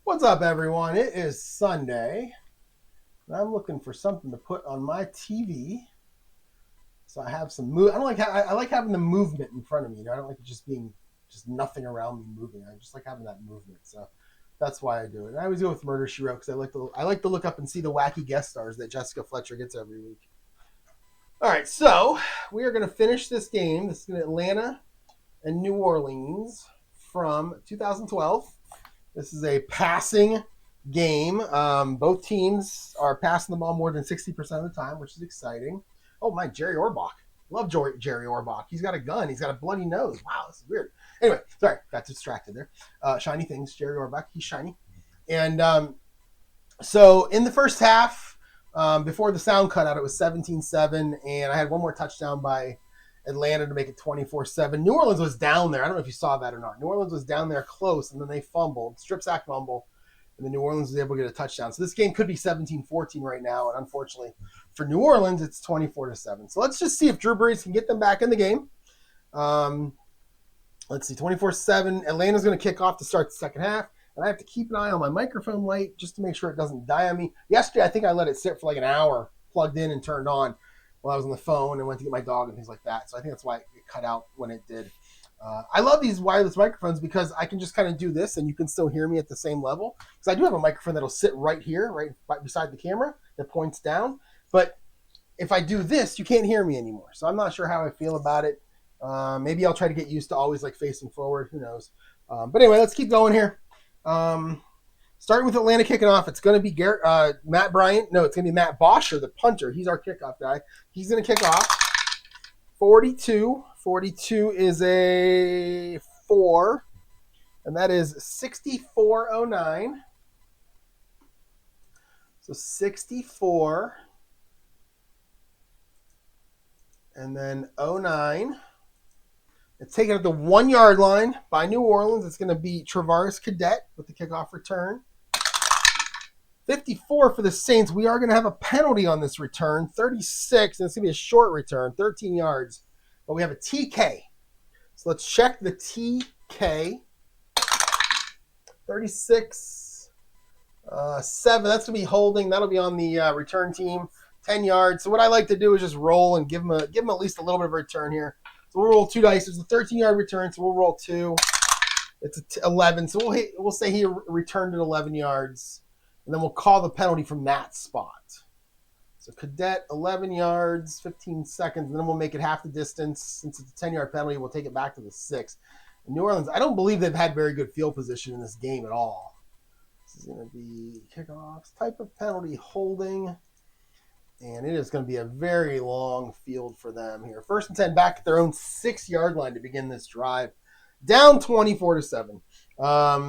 What's up, everyone? It is Sunday, and I'm looking for something to put on my TV. So I have some move. I like having the movement in front of me. I don't like it just being just nothing around me moving. I just like having that movement. So that's why I do it. And I always go with Murder She Wrote because I like to look up and see the wacky guest stars that Jessica Fletcher gets every week. All right, so we are going to finish this game. This is going to Atlanta and New Orleans from 2012. This is a passing game. Both teams are passing the ball more than 60% of the time, which is exciting. Oh, my, Jerry Orbach. Love Jerry Orbach. He's got a gun. He's got a bloody nose. Wow, this is weird. Anyway, sorry, got distracted there. Shiny things, Jerry Orbach. He's shiny. And so in the first half, before the sound cut out, it was 17-7, and I had one more touchdown by Atlanta to make it 24-7. New Orleans was down there. I don't know if you saw that or not. New Orleans was down there close, and then they fumbled, strip sack fumble, and then New Orleans was able to get a touchdown. So this game could be 17-14 right now, and unfortunately for New Orleans, it's 24-7. So let's just see if Drew Brees can get them back in the game. Let's see, 24-7. Atlanta's going to kick off to start the second half, and I have to keep an eye on my microphone light just to make sure it doesn't die on me. Yesterday, I think I let it sit for like an hour, plugged in and turned on while I was on the phone and went to get my dog and things like that. So I think that's why it cut out when it did. I love these wireless microphones because I can just kind of do this and you can still hear me at the same level. Because I do have a microphone that'll sit right here, right beside the camera that points down. But if I do this, you can't hear me anymore. So I'm not sure how I feel about it. Maybe I'll try to get used to always like facing forward. Who knows? But anyway, let's keep going here. Starting with Atlanta kicking off, it's going to be Matt Bryant. No, it's going to be Matt Bosher, the punter. He's our kickoff guy. He's going to kick off. 42. 42 is a 4. And that is 6409. So 64. And then 09. It's taken at the 1 yard line by New Orleans. It's going to be Travaris Cadet with the kickoff return. 54 for the Saints. We are going to have a penalty on this return. 36, and it's going to be a short return, 13 yards. But we have a TK. So let's check the TK. 36, 7. That's going to be holding. That'll be on the return team. 10 yards. So what I like to do is just roll and give them at least a little bit of a return here. So we'll roll 2 dice. It's a 13-yard return, so we'll roll 2. It's 11. So we'll say he returned at 11 yards. And then we'll call the penalty from that spot. So Cadet, 11 yards, 15 seconds, and then we'll make it half the distance. Since it's a 10-yard penalty, we'll take it back to the 6. And New Orleans, I don't believe they've had very good field position in this game at all. This is going to be kickoffs, type of penalty, holding. And it is going to be a very long field for them here. First and 10 back at their own 6-yard line to begin this drive. Down 24-7.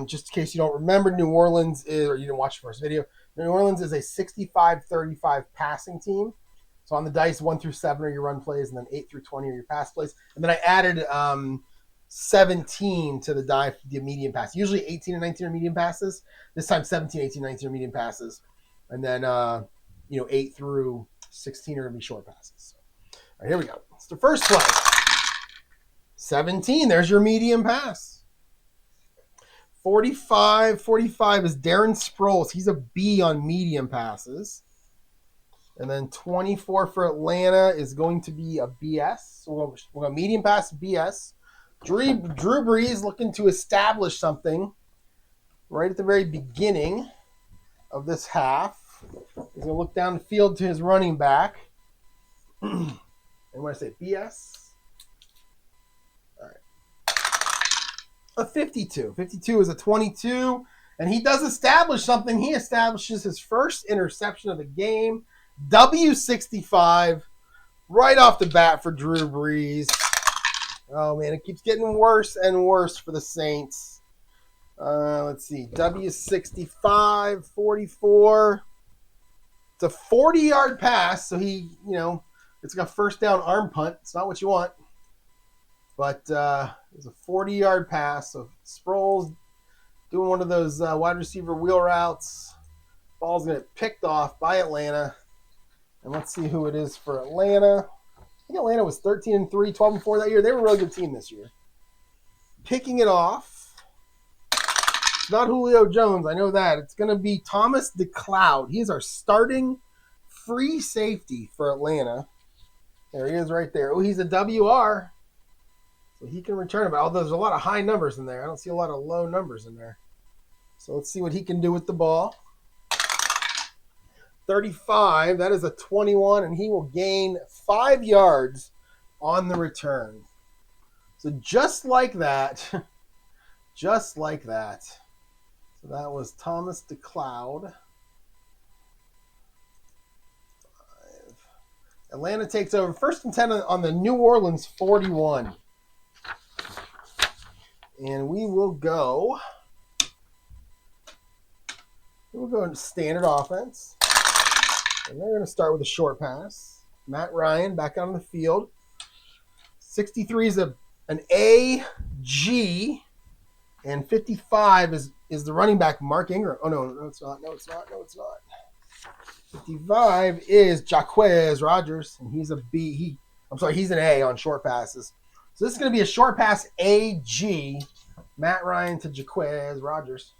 Just in case you don't remember, New Orleans is, or you didn't watch the first video, New Orleans is a 65-35 passing team. So on the dice, 1 through 7 are your run plays, and then 8 through 20 are your pass plays. And then I added 17 to the medium pass. Usually 18 and 19 are medium passes. This time 17, 18, 19 are medium passes. And then 8 through 16 are going to be short passes. So, all right, here we go. It's the first play. 17, there's your medium pass. 45 is Darren Sproles. He's a B on medium passes. And then 24 for Atlanta is going to be a BS. So we're going to medium pass, BS. Drew Brees looking to establish something right at the very beginning of this half. He's going to look down the field to his running back. And when I say BS, all right. A 52. 52 is a 22. And he does establish something. He establishes his first interception of the game. W65 right off the bat for Drew Brees. Oh, man, it keeps getting worse and worse for the Saints. Let's see. W65, 44. It's a 40-yard pass, so he, it's like a first down arm punt. It's not what you want. But it's a 40-yard pass. So Sproles doing one of those wide receiver wheel routes. Ball's going to get picked off by Atlanta. And let's see who it is for Atlanta. I think Atlanta was 13-3, 12-4 that year. They were a really good team this year. Picking it off It's not Julio Jones. I know that. It's going to be Thomas DeCloud. He is our starting free safety for Atlanta. There he is right there. Oh, he's a WR. So he can return it. But although there's a lot of high numbers in there, I don't see a lot of low numbers in there. So let's see what he can do with the ball. 35. That is a 21, and he will gain 5 yards on the return. So just like that. Just like that. So that was Thomas DeCloud. Atlanta takes over. 1st and 10 on the New Orleans 41. And we will go. We'll go into standard offense. And they're going to start with a short pass. Matt Ryan back out on the field. 63 is an AG. And 55 is the running back, Mark Ingram. Oh, no, it's not. No, it's not. 55 is Jaquez Rogers, and he's a B. He's an A on short passes. So this is going to be a short pass AG. Matt Ryan to Jaquez Rogers.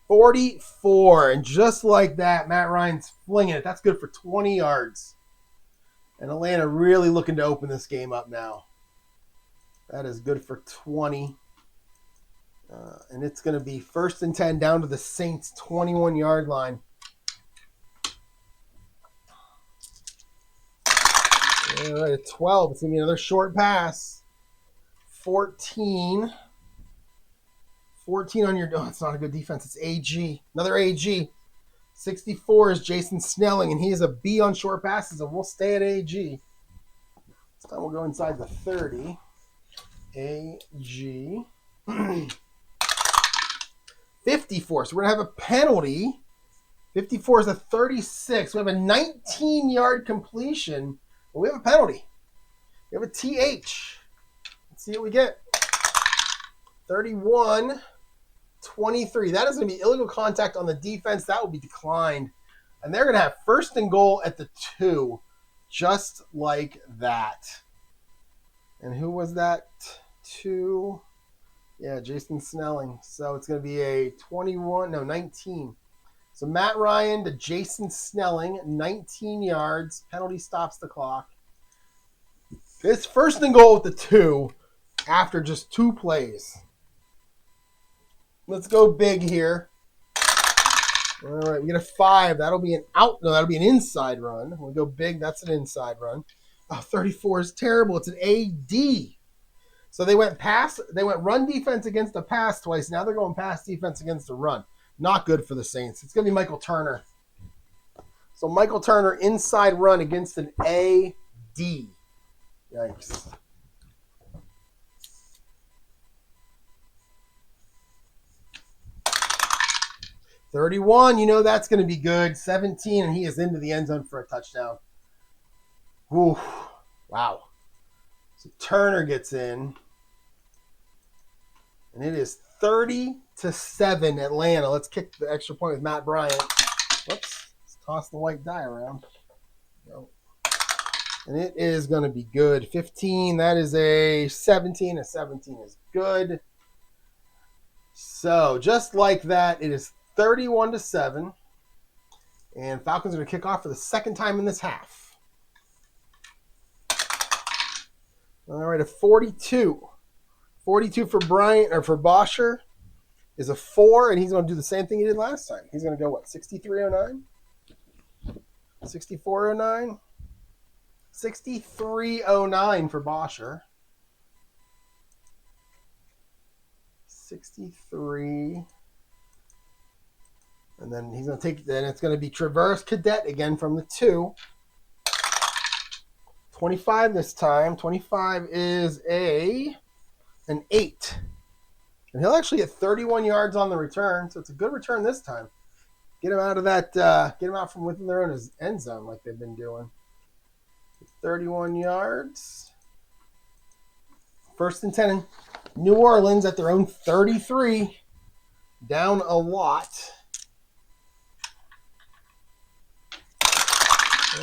44, and just like that, Matt Ryan's flinging it. That's good for 20 yards. And Atlanta really looking to open this game up now. That is good for 20. And it's going to be 1st and 10 down to the Saints' 21-yard line. All right, at 12, it's going to be another short pass. 14 on your... Oh, it's not a good defense. It's AG. Another AG. 64 is Jason Snelling, and he is a B on short passes, and we'll stay at AG. This time we'll go inside the 30. AG. 54. So we're going to have a penalty. 54 is a 36. We have a 19-yard completion, but we have a penalty. We have a TH. Let's see what we get. 31, 23. That is going to be illegal contact on the defense. That will be declined. And they're going to have 1st and goal at the 2, just like that. And who was that? 2. Yeah, Jason Snelling. So it's going to be a 19. So Matt Ryan to Jason Snelling, 19 yards. Penalty stops the clock. It's 1st and goal at the 2 after just 2 plays. Let's go big here. All right, we get a 5. That'll be an out. No, that'll be an inside run. We'll go big. That's an inside run. Oh, 34 is terrible. It's an AD. So they went run defense against a pass twice. Now they're going pass defense against a run. Not good for the Saints. It's going to be Michael Turner. So Michael Turner inside run against an AD. Yikes. $31, you know that's going to be good. 17, and he is into the end zone for a touchdown. Ooh, wow. So Turner gets in. And it is 30-7 Atlanta. Let's kick the extra point with Matt Bryant. Whoops. Let's toss the white die around. No. And it is going to be good. 15, that is a 17. A 17 is good. So just like that, it is 31-7. And Falcons are going to kick off for the 2nd time in this half. All right, a 42. 42 for Bryant, or for Bosher, is a 4, and he's going to do the same thing he did last time. He's going to go, what, 6309? 6409? 6309 for Bosher. 63. And then he's going to take, then it's going to be Traverse Cadet again from the 2. 25 this time. 25 is an 8. And he'll actually get 31 yards on the return, so it's a good return this time. Get him out of that, get him out from within their own end zone like they've been doing. 31 yards. 1st and 10. New Orleans at their own 33. Down a lot.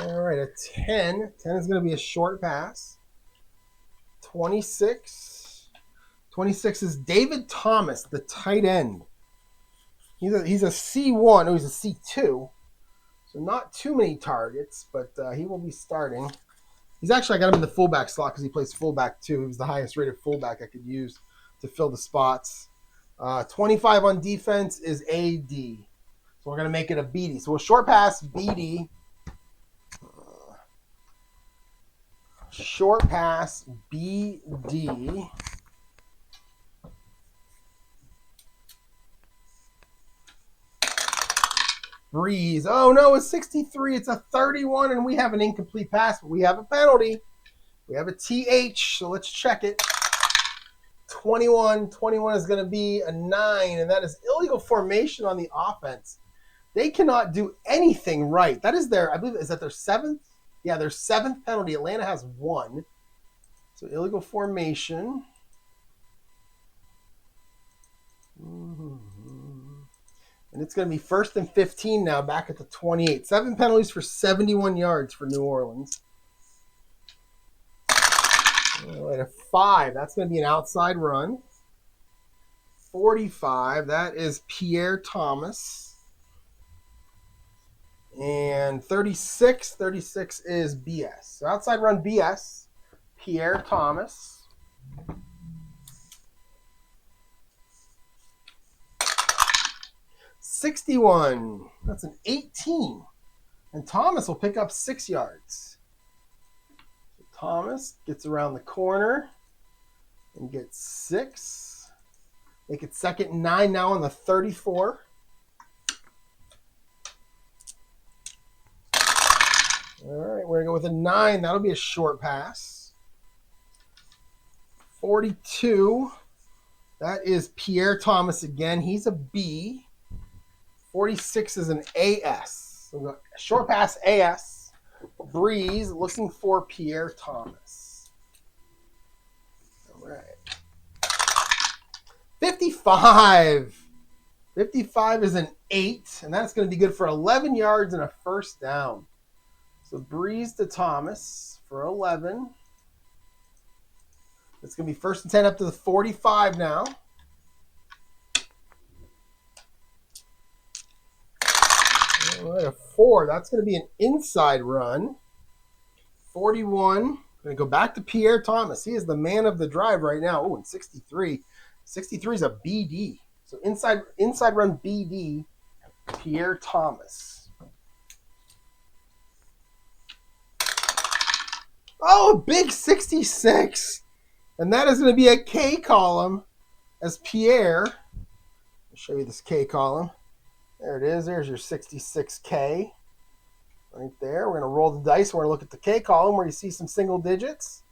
All right, a 10. 10 is going to be a short pass. 26. 26 is David Thomas, the tight end. He's a C1. Oh, he's a C2. So not too many targets, but he will be starting. He's actually, I got him in the fullback slot because he plays fullback too. He was the highest rated fullback I could use to fill the spots. 25 on defense is AD. So we're going to make it a BD. So a short pass, BD. Short pass, BD. Brees. Oh, no, it's 63. It's a 31, and we have an incomplete pass, but we have a penalty. We have a TH, so let's check it. 21. 21 is going to be a 9, and that is illegal formation on the offense. They cannot do anything right. That is their, I believe, is that their 7th? Yeah, their 7th penalty. Atlanta has 1. So illegal formation. And it's going to be 1st and 15 now, back at the 28. 7 penalties for 71 yards for New Orleans. All right, a 5. That's going to be an outside run. 45. That is Pierre Thomas. And 36. 36 is BS. So outside run BS. Pierre Thomas. 61. That's an 18. And Thomas will pick up 6 yards. So Thomas gets around the corner and gets 6. Make it 2nd and 9 now on the 34. All right, we're going to go with a 9. That'll be a short pass. 42. That is Pierre Thomas again. He's a B. 46 is an AS. So we'll go short pass AS. Brees looking for Pierre Thomas. All right. 55. 55 is an 8, and that's going to be good for 11 yards and a 1st down. So Brees to Thomas for 11. It's going to be 1st and 10 up to the 45 now. All right, a 4. That's going to be an inside run. 41. Going to go back to Pierre Thomas. He is the man of the drive right now. Oh, and 63. 63 is a BD. So inside run BD, Pierre Thomas. Oh, a big 66. And that is going to be a K column as Pierre. I'll show you this K column. There it is. There's your 66K right there. We're going to roll the dice. We're going to look at the K column where you see some single digits.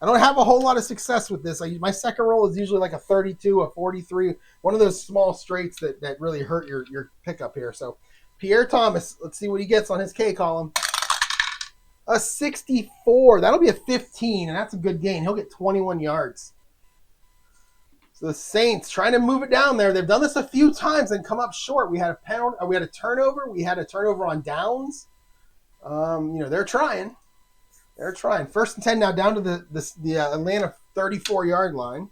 I don't have a whole lot of success with this. My second roll is usually like a 32, a 43, one of those small straights that really hurt your pickup here. So Pierre Thomas, let's see what he gets on his K column. A 64. That'll be a 15, and that's a good gain. He'll get 21 yards. So the Saints trying to move it down there. They've done this a few times and come up short. We had a penalty. We had a turnover. We had a turnover on downs. They're trying. They're trying. 1st and 10 now down to the Atlanta 34-yard line.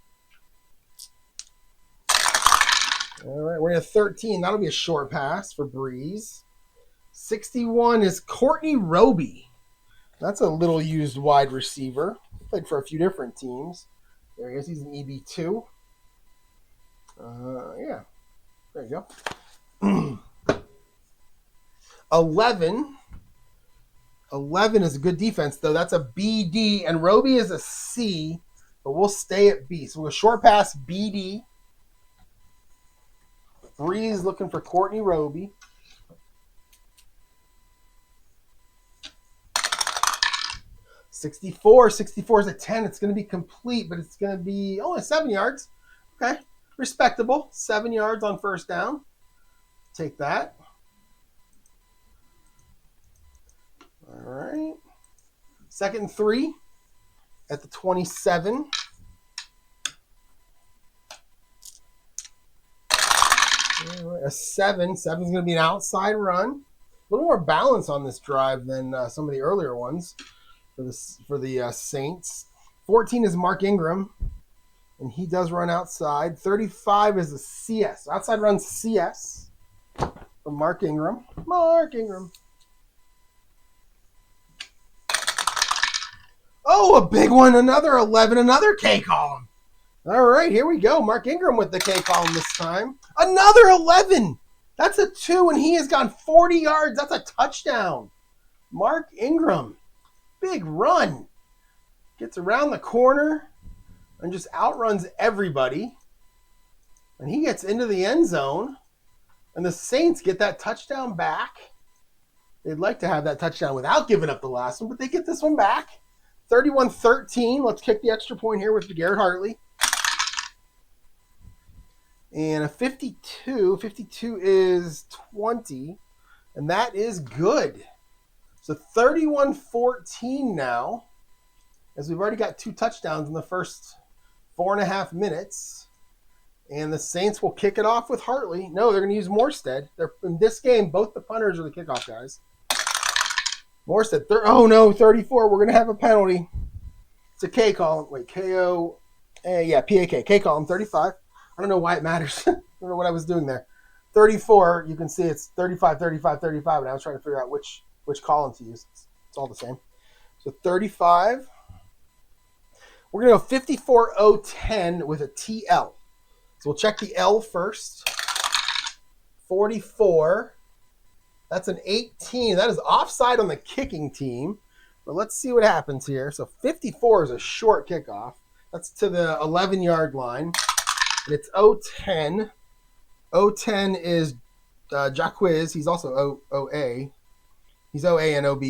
All right, we're at 13. That'll be a short pass for Brees. 61 is Courtney Roby. That's a little used wide receiver. Played for a few different teams. There he is. He's an EB2. Yeah. There you go. 11. 11 is a good defense, though. That's a BD, and Roby is a C, but we'll stay at B. So we'll short pass BD. Brees looking for Courtney Roby. 64. 64 is a 10. It's going to be complete, but it's going to be only 7 yards. Okay. Respectable. 7 yards on 1st down. Take that. All right. 2nd and 3 at the 27. All right, a 7. 7 is going to be an outside run. A little more balance on this drive than some of the earlier ones for the Saints. 14 is Mark Ingram. And he does run outside. 35 is a CS. Outside runs CS from Mark Ingram. Mark Ingram. Oh, a big one. Another 11. Another K column. All right, here we go. Mark Ingram with the K column this time. Another 11. That's a 2, and he has gone 40 yards. That's a touchdown. Mark Ingram. Big run. Gets around the corner and just outruns everybody. And he gets into the end zone. And the Saints get that touchdown back. They'd like to have that touchdown without giving up the last one, but they get this one back. 31-13. Let's kick the extra point here with Garrett Hartley. And a 52. 52 is 20. And that is good. So 31-14 now, as we've already got 2 touchdowns in the first 4.5 minutes. And the Saints will kick it off with Hartley. No, they're going to use Morstead. In this game, both the punters are the kickoff guys. Morstead, 34. We're going to have a penalty. It's a K column. Wait, K-O. P-A-K. K column, 35. I don't know why it matters. I don't know what I was doing there. 34, you can see it's 35, 35, 35. And I was trying to figure out which column to use. It's all the same. So 35. We're going to go 54-0-10 with a TL. So we'll check the L first. 44. That's an 18. That is offside on the kicking team. But let's see what happens here. So 54 is a short kickoff. That's to the 11-yard line. And it's 0-10. 0-10 is Jaquiz. He's also OA. He's OA and OP.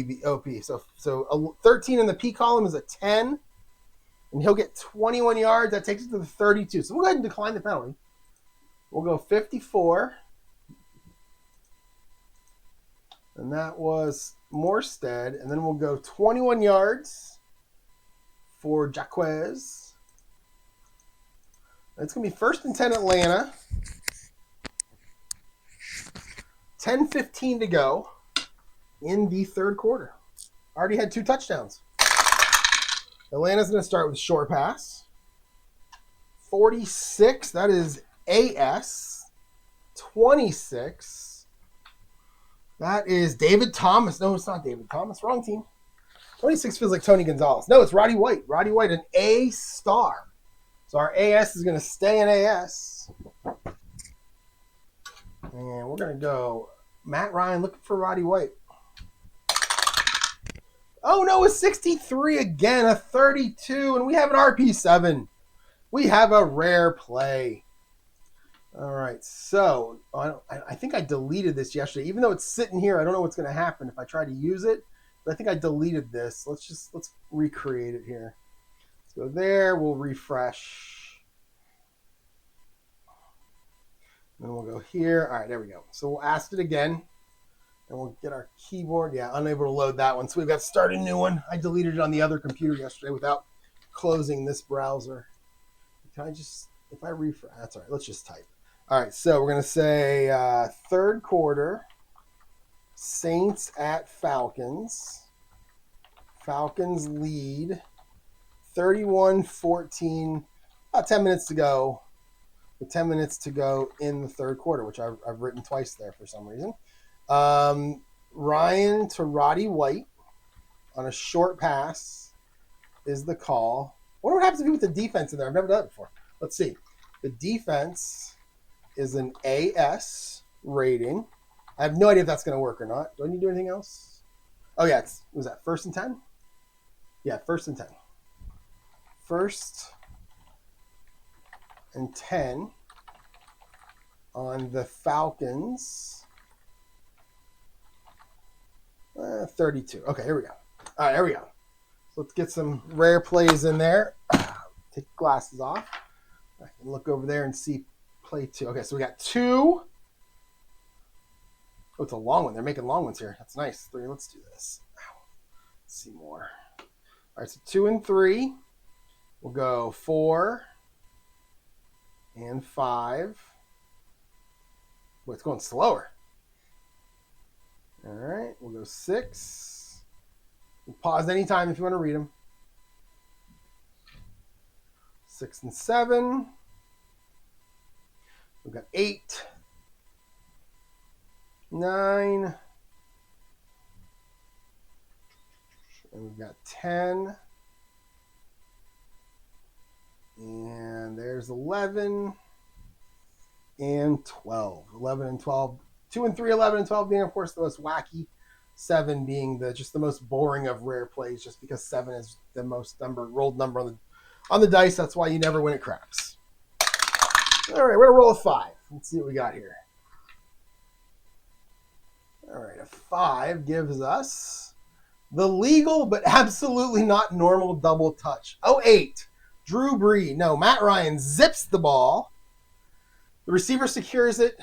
So 13 in the P column is a 10. And he'll get 21 yards. That takes it to the 32. So we'll go ahead and decline the penalty. We'll go 54. And that was Morstead. And then we'll go 21 yards for Jaquez. It's going to be 1st and 10 Atlanta. 10:15 to go in the third quarter. Already had 2 touchdowns. Atlanta's going to start with short pass. 46, that is AS. 26, that is David Thomas. No, it's not David Thomas. Wrong team. 26 feels like Tony Gonzalez. No, it's Roddy White. Roddy White, an A star. So our AS is going to stay in AS. And we're going to go Matt Ryan looking for Roddy White. Oh, no, a 63 again, a 32, and we have an RP7. We have a rare play. All right, so I think I deleted this yesterday. Even though it's sitting here, I don't know what's going to happen if I try to use it. But I think I deleted this. Let's recreate it here. Let's go there. We'll refresh. Then we'll go here. All right, there we go. So we'll ask it again. And we'll get our keyboard. Yeah, unable to load that one. So we've got to start a new one. I deleted it on the other computer yesterday without closing this browser. Can I just, if I refresh, that's all right. Let's just type. All right, so we're going to say third quarter, Saints at Falcons. Falcons lead 31-14. About 10 minutes to go. With 10 minutes to go in the third quarter, which I've written twice there for some reason. Ryan to Roddy White on a short pass is the call. I wonder what happens if you put the defense in there. I've never done it before. Let's see. The defense is an AS rating. I have no idea if that's going to work or not. Do I need to do anything else? Oh, yeah. Was that 1st and 10? Yeah, 1st and 10. 1st and 10 on the Falcons. 32. Okay, here we go. All right, here we go. So let's get some rare plays in there. Take the glasses off. I can look over there and see play 2. Okay, so we got 2. Oh, it's a long one. They're making long ones here. That's nice. 3. Let's do this. Let's see more. All right, so 2 and 3. We'll go 4 and 5. Well, it's going slower. All right, we'll go 6. We'll pause anytime if you want to read them. 6 and 7. We've got 8, 9, and we've got 10. And there's 11 and 12. 11 and 12. 2 and 3, 11 and 12 being, of course, the most wacky. 7 being just the most boring of rare plays, just because 7 is the most rolled number on the dice. That's why you never win at craps. All right, we're going to roll a 5. Let's see what we got here. All right, a 5 gives us the legal but absolutely not normal double touch. 8. Drew Brees. No, Matt Ryan zips the ball. The receiver secures it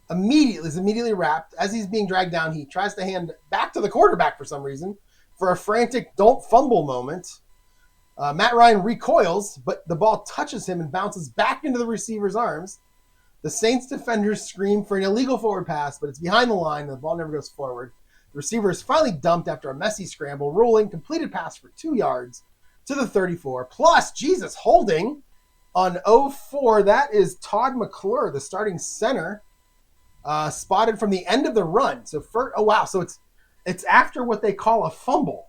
immediately. Is immediately wrapped. As he's being dragged down, he tries to hand back to the quarterback for some reason for a frantic don't fumble moment. Matt Ryan recoils, but the ball touches him and bounces back into the receiver's arms. The Saints defenders scream for an illegal forward pass, but it's behind the line. The ball never goes forward. The receiver is finally dumped after a messy scramble, rolling, completed pass for 2 yards to the 34. Plus, Jesus, holding on 04. That is Todd McClure, the starting center, spotted from the end of the run. So, so it's after what they call a fumble.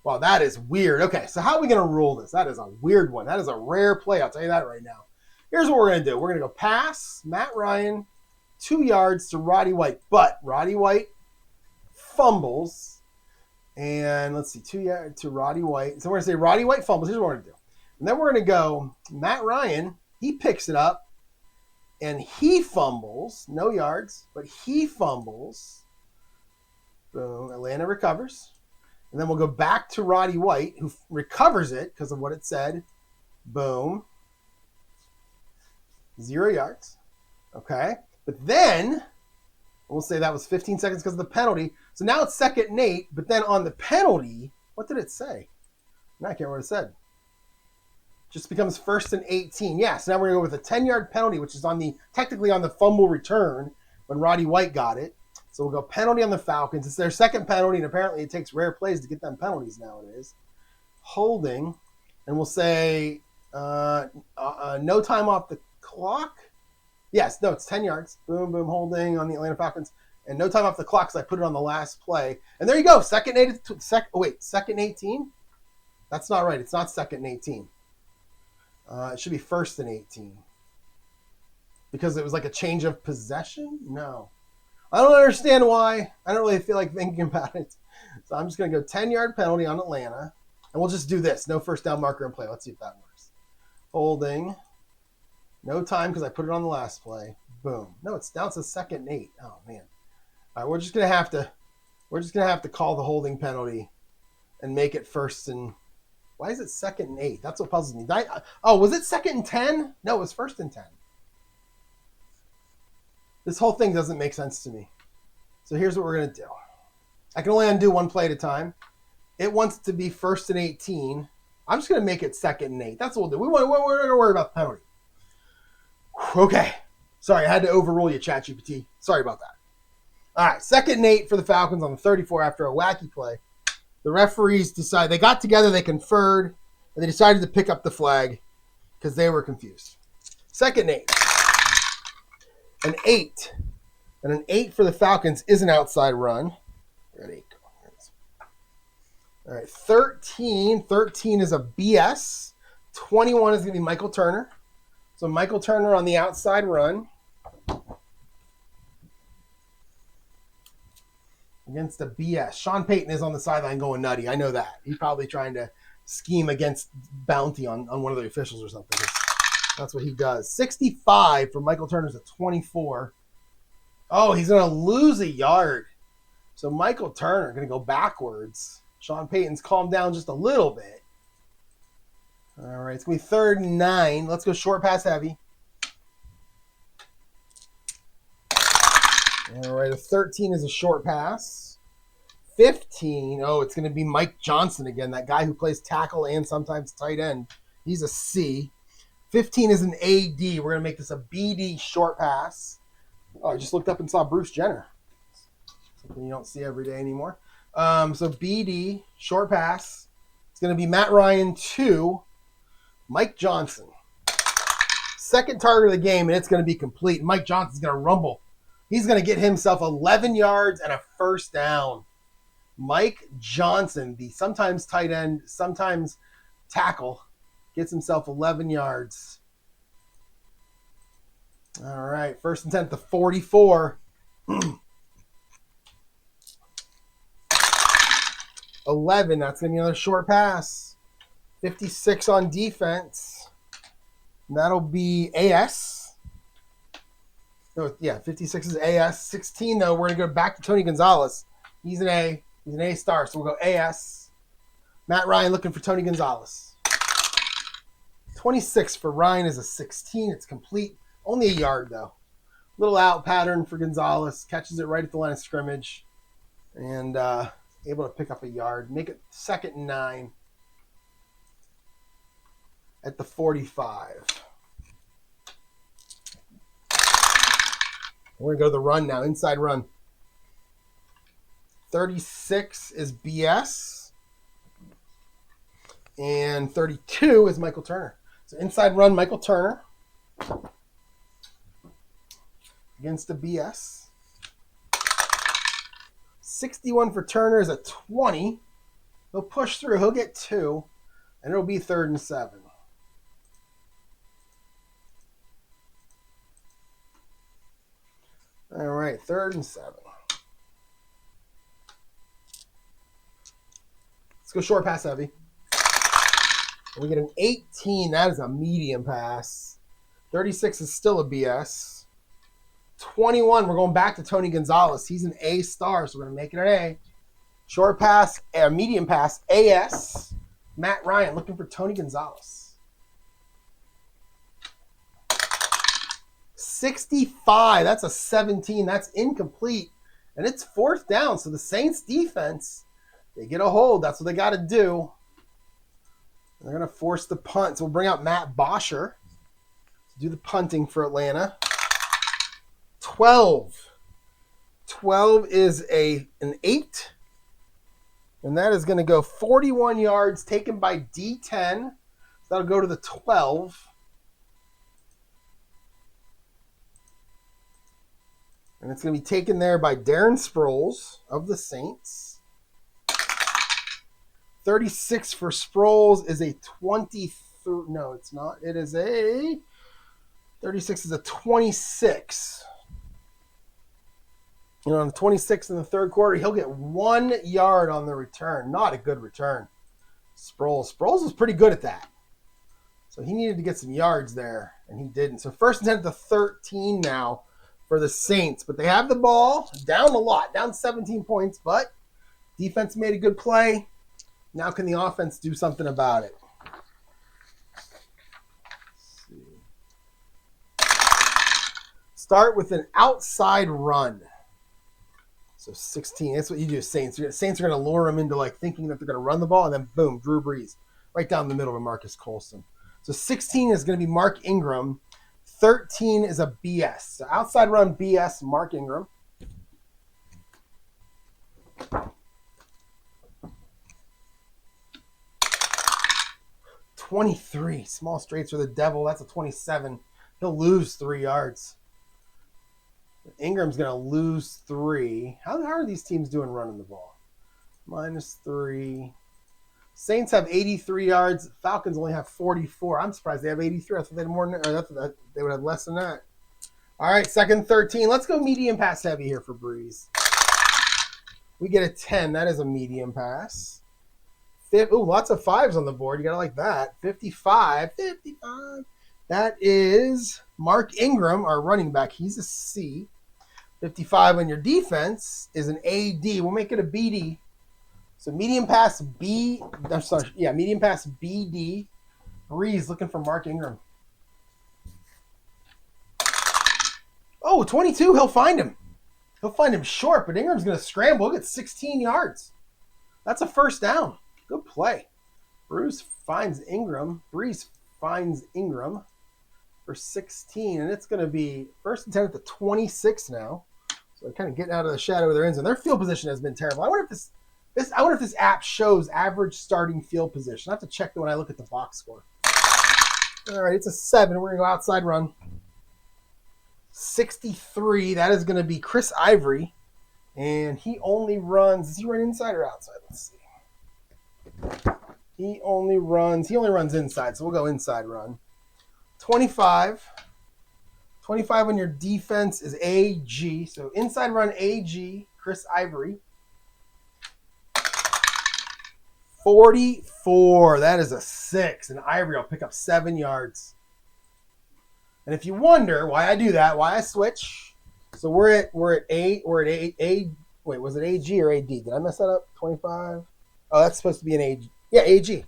Wow, that is weird. Okay, so how are we going to rule this? That is a weird one. That is a rare play. I'll tell you that right now. Here's what we're going to do. We're going to go pass Matt Ryan 2 yards to Roddy White. But Roddy White fumbles. And let's see, 2 yards to Roddy White. So we're going to say Roddy White fumbles. Here's what we're going to do. And then we're going to go Matt Ryan. He picks it up. And he fumbles. No yards, but he fumbles. Boom. Atlanta recovers. And then we'll go back to Roddy White, who recovers it because of what it said. Boom. 0 yards. Okay. But then we'll say that was 15 seconds because of the penalty. So now it's 2nd and 8. But then on the penalty, what did it say? No, I can't remember what it said. Just becomes 1st and 18. Yeah, so now we're going to go with a 10-yard penalty, which is technically on the fumble return when Roddy White got it. So we'll go penalty on the Falcons. It's their second penalty, and apparently it takes rare plays to get them penalties nowadays. Holding, and we'll say no time off the clock. Yes, no, it's 10 yards. Boom, boom, holding on the Atlanta Falcons. And no time off the clock, so I put it on the last play. And there you go, 2nd and 18? That's not right. It's not 2nd and 18. It should be 1st and 18. Because it was like a change of possession? No. I don't understand why. I don't really feel like thinking about it. So I'm just going to go 10-yard penalty on Atlanta. And we'll just do this. No first down marker in play. Let's see if that works. Holding. No time because I put it on the last play. Boom. No, it's down to 2nd and 8. Oh, man. All right, we're just going to have to call the holding penalty and make it 1st and... Why is it 2nd and 8? That's what puzzles me. Was it 2nd and 10? No, it was 1st and 10. This whole thing doesn't make sense to me. So here's what we're going to do. I can only undo one play at a time. It wants to be 1st and 18. I'm just going to make it 2nd and 8. That's what we'll do. We're not going to worry about the penalty. Okay. Sorry, I had to overrule you, ChatGPT. Sorry about that. All right, 2nd and 8 for the Falcons on the 34 after a wacky play. The referees decided, they got together, they conferred, and they decided to pick up the flag because they were confused. 2nd and 8. An 8. And an 8 for the Falcons is an outside run. We're at 8. All right, 13. 13 is a BS. 21 is going to be Michael Turner. So Michael Turner on the outside run. Against the BS. Sean Payton is on the sideline going nutty. I know that. He's probably trying to scheme against bounty on one of the officials or something. That's what he does. 65 for Michael Turner's at 24. Oh, he's going to lose a yard. So Michael Turner going to go backwards. Sean Payton's calmed down just a little bit. All right, it's going to be 3rd and 9. Let's go short pass heavy. All right, a 13 is a short pass. 15, it's going to be Mike Johnson again, that guy who plays tackle and sometimes tight end. He's a C. 15 is an AD. We're going to make this a BD short pass. Oh, I just looked up and saw Bruce Jenner. Something you don't see every day anymore. So BD, short pass. It's going to be Matt Ryan 2 Mike Johnson. Second target of the game, and it's going to be complete. Mike Johnson's going to rumble. He's going to get himself 11 yards and a first down. Mike Johnson, the sometimes tight end, sometimes tackle, gets himself 11 yards. All right, first and 10 at the 44. 11, that's going to be another short pass. 56 on defense. And that'll be AS. No, yeah, 56 is AS. 16, though, we're going to go back to Tony Gonzalez. He's an A. He's an A star, so we'll go AS. Matt Ryan looking for Tony Gonzalez. 26 for Ryan is a 16. It's complete. Only a yard, though. Little out pattern for Gonzalez. Catches it right at the line of scrimmage. And able to pick up a yard. Make it 2nd and 9 at the 45. We're going to go to the run now. Inside run. 36 is BS. And 32 is Michael Turner. So inside run, Michael Turner. Against the BS. 61 for Turner is a 20. He'll push through. He'll get 2. And it'll be 3rd and 7. All right, 3rd and 7. Let's go short pass heavy. And we get an 18. That is a medium pass. 36 is still a BS. 21, we're going back to Tony Gonzalez. He's an A star, so we're going to make it an A. Short pass, medium pass, AS. Matt Ryan looking for Tony Gonzalez. 65, that's a 17. That's incomplete. And it's 4th down, so the Saints defense, they get a hold. That's what they got to do. They're going to force the punt. So we'll bring out Matt Bosher to do the punting for Atlanta. 12. 12 is an 8. And that is going to go 41 yards taken by D10. So that'll go to the 12. And it's going to be taken there by Darren Sproles of the Saints. 36 for Sproles is a 23. No, it's not. It is a 36 is a 26. You know, on the 26th in the 3rd quarter, he'll get 1 yard on the return. Not a good return. Sproles was pretty good at that. So he needed to get some yards there, and he didn't. So 1st and 10 at the 13 now for the Saints. But they have the ball down a lot, down 17 points, but defense made a good play. Now can the offense do something about it? Start with an outside run. So 16, that's what you do, Saints. Saints are going to lure them into like thinking that they're going to run the ball, and then boom, Drew Brees. Right down the middle to Marcus Colston. So 16 is going to be Mark Ingram. 13 is a BS. So outside run BS, Mark Ingram. .23, small straights for the devil. That's a 27. He'll lose 3 yards. Ingram's going to lose 3. How are these teams doing running the ball? -3. Saints have 83 yards. Falcons only have 44. I'm surprised they have 83. I thought they had more than that. Or they would have less than that. All right, 2nd 13. Let's go medium pass heavy here for Brees. We get a 10. That is a medium pass. Ooh, lots of 5s on the board. You got to like that. 55. That is Mark Ingram, our running back. He's a C. 55 on your defense is an AD. We'll make it a BD. So medium pass B. I'm sorry. Yeah, medium pass BD. Brees looking for Mark Ingram. Oh, 22. He'll find him. He'll find him short, but Ingram's going to scramble. He'll get 16 yards. That's a 1st down. Good play. Brees finds Ingram for 16, and it's going to be 1st and 10 at the 26 now. So they're kind of getting out of the shadow of their end zone. Their field position has been terrible. I wonder if this app shows average starting field position. I have to check that when I look at the box score. All right, it's a 7. We're going to go outside run. 63, that is going to be Chris Ivory. And he only runs, does he run inside or outside? Let's see. He only runs inside, so we'll go inside run. 25. 25 on your defense is AG. So inside run AG, Chris Ivory. 44. That is a 6. And Ivory will pick up 7 yards. And if you wonder why I do that, why I switch, so we're at A. Wait, was it AG or AD? Did I mess that up? 25. Oh, that's supposed to be an AG. Yeah, AG.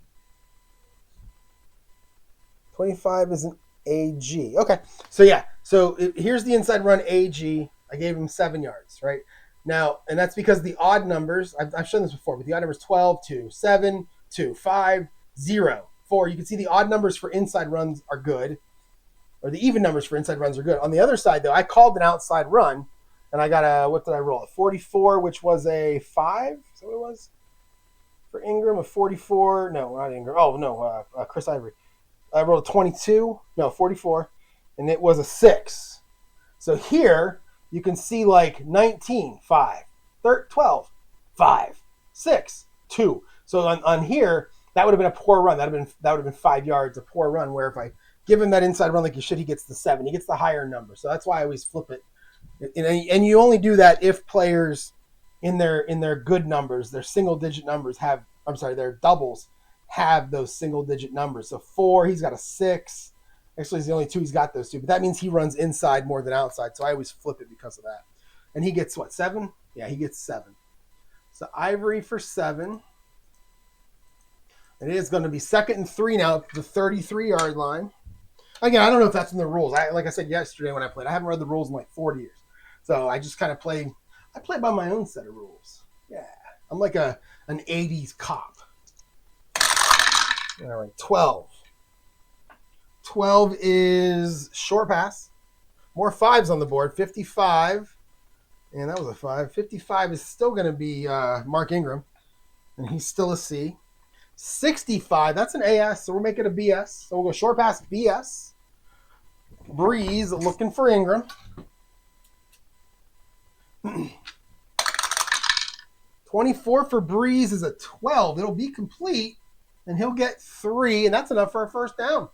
25 is an AG. Okay. So yeah. So here's the inside run AG. I gave him 7 yards, right? Now, and that's because the odd numbers, I've shown this before, but the odd numbers 12, 2, 7, 2, 5, 0, 4. You can see the odd numbers for inside runs are good, or the even numbers for inside runs are good. On the other side, though, I called an outside run, and I got what did I roll? A 44, which was a 5? Is that what it was? For Ingram, a 44. No, not Ingram. Oh, no, Chris Ivory. I rolled a 22. No, 44. And it was a 6. So here, you can see like 19, 5, 12, 5, 6, 2. So on here, that would have been a poor run. That would have been 5 yards, a poor run, where if I give him that inside run like you should, he gets the 7. He gets the higher number. So that's why I always flip it. And you only do that if players in their good numbers, their single-digit numbers their doubles have those single-digit numbers. So 4, he's got a 6. Actually, it's the only 2 he's got those 2. But that means he runs inside more than outside. So I always flip it because of that. And he gets what, 7? Yeah, he gets 7. So Ivory for 7. And it is going to be 2nd and 3 now at the 33-yard line. Again, I don't know if that's in the rules. Like I said yesterday when I played, I haven't read the rules in like 40 years. So I just kind of play by my own set of rules. Yeah. I'm like an 80s cop. All right, 12. 12 is short pass. More 5s on the board. 55. And that was a 5. 55 is still going to be Mark Ingram. And he's still a C. 65, that's an AS, so we're making a BS. So we'll go short pass BS. Brees looking for Ingram. 24 for Brees is a 12. It'll be complete, and he'll get 3, and that's enough for a first down.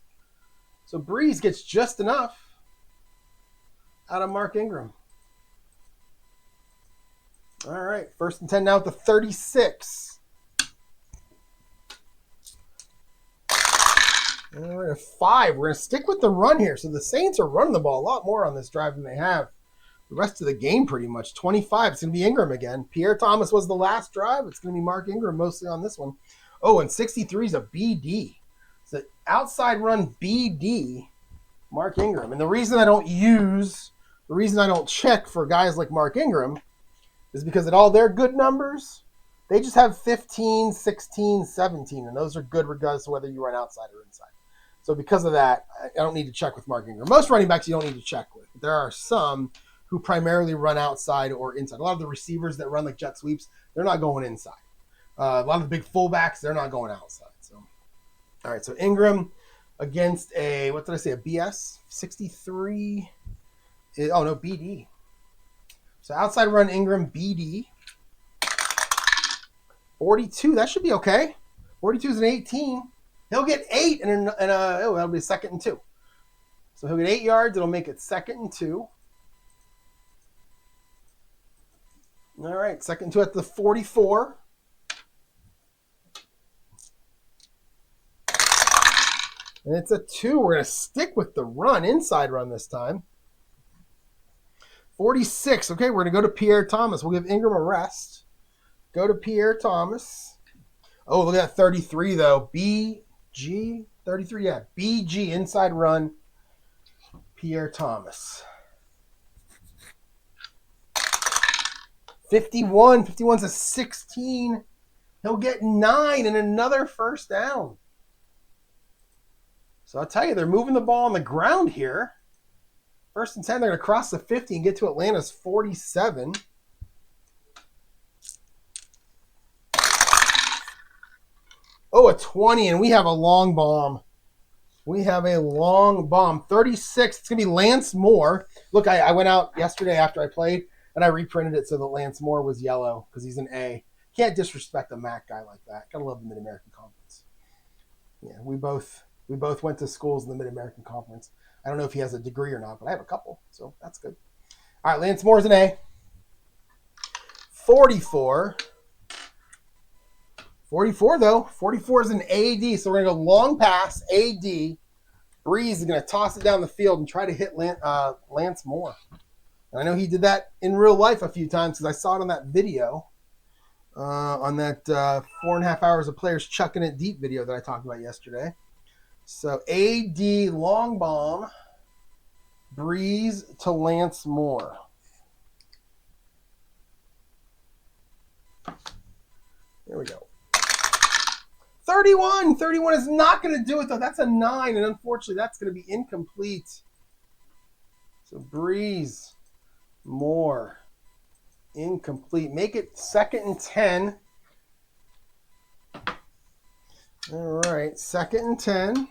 So Brees gets just enough out of Mark Ingram. All right, 1st and 10 now at the 36. All right, a 5. We're going to stick with the run here. So the Saints are running the ball a lot more on this drive than they have the rest of the game pretty much. 25, it's going to be Ingram again. Pierre Thomas was the last drive. It's going to be Mark Ingram mostly on this one. Oh, and 63 is a BD. It's an outside run BD, Mark Ingram. And the reason I don't check for guys like Mark Ingram is because at all their good numbers, they just have 15, 16, 17. And those are good regardless of whether you run outside or inside. So because of that, I don't need to check with Mark Ingram. Most running backs you don't need to check with. There are some who primarily run outside or inside. A lot of the receivers that run like jet sweeps, they're not going inside. A lot of the big fullbacks, they're not going outside. So, all right, so Ingram against a BS? 63. BD. So outside run Ingram, BD. 42, that should be okay. 42 is an 18. He'll get 8, and that'll be 2nd and 2. So he'll get 8 yards. It'll make it 2nd and 2. All right, 2nd and 2 at the 44. And it's a 2. We're going to stick with the run, inside run this time. 46. Okay, we're going to go to Pierre Thomas. We'll give Ingram a rest. Go to Pierre Thomas. Oh, look at that 33, though. BG 33, yeah. BG, inside run, Pierre Thomas. 51. 51's a 16. He'll get 9 and another first down. So I'll tell you, they're moving the ball on the ground here. 1st and 10, they're going to cross the 50 and get to Atlanta's 47. Oh, a 20, and we have a long bomb. We have a long bomb. 36. It's going to be Lance Moore. Look, I went out yesterday after I played, and I reprinted it so that Lance Moore was yellow because he's an A. Can't disrespect a MAC guy like that. Gotta love the Mid-American Conference. Yeah, we both went to schools in the Mid-American Conference. I don't know if he has a degree or not, but I have a couple, so that's good. All right, Lance Moore's an A. 44. 44, though. 44 is an AD, so we're going to go long pass, AD. Brees is going to toss it down the field and try to hit Lance Moore. And I know he did that in real life a few times because I saw it on that video, on that 4.5 hours of players chucking it deep video that I talked about yesterday. So AD long bomb, Brees to Lance Moore. There we go. 31. 31 is not going to do it, though. That's a 9, and unfortunately, that's going to be incomplete. So Brees, Moore, incomplete. Make it 2nd and 10. All right, 2nd and 10.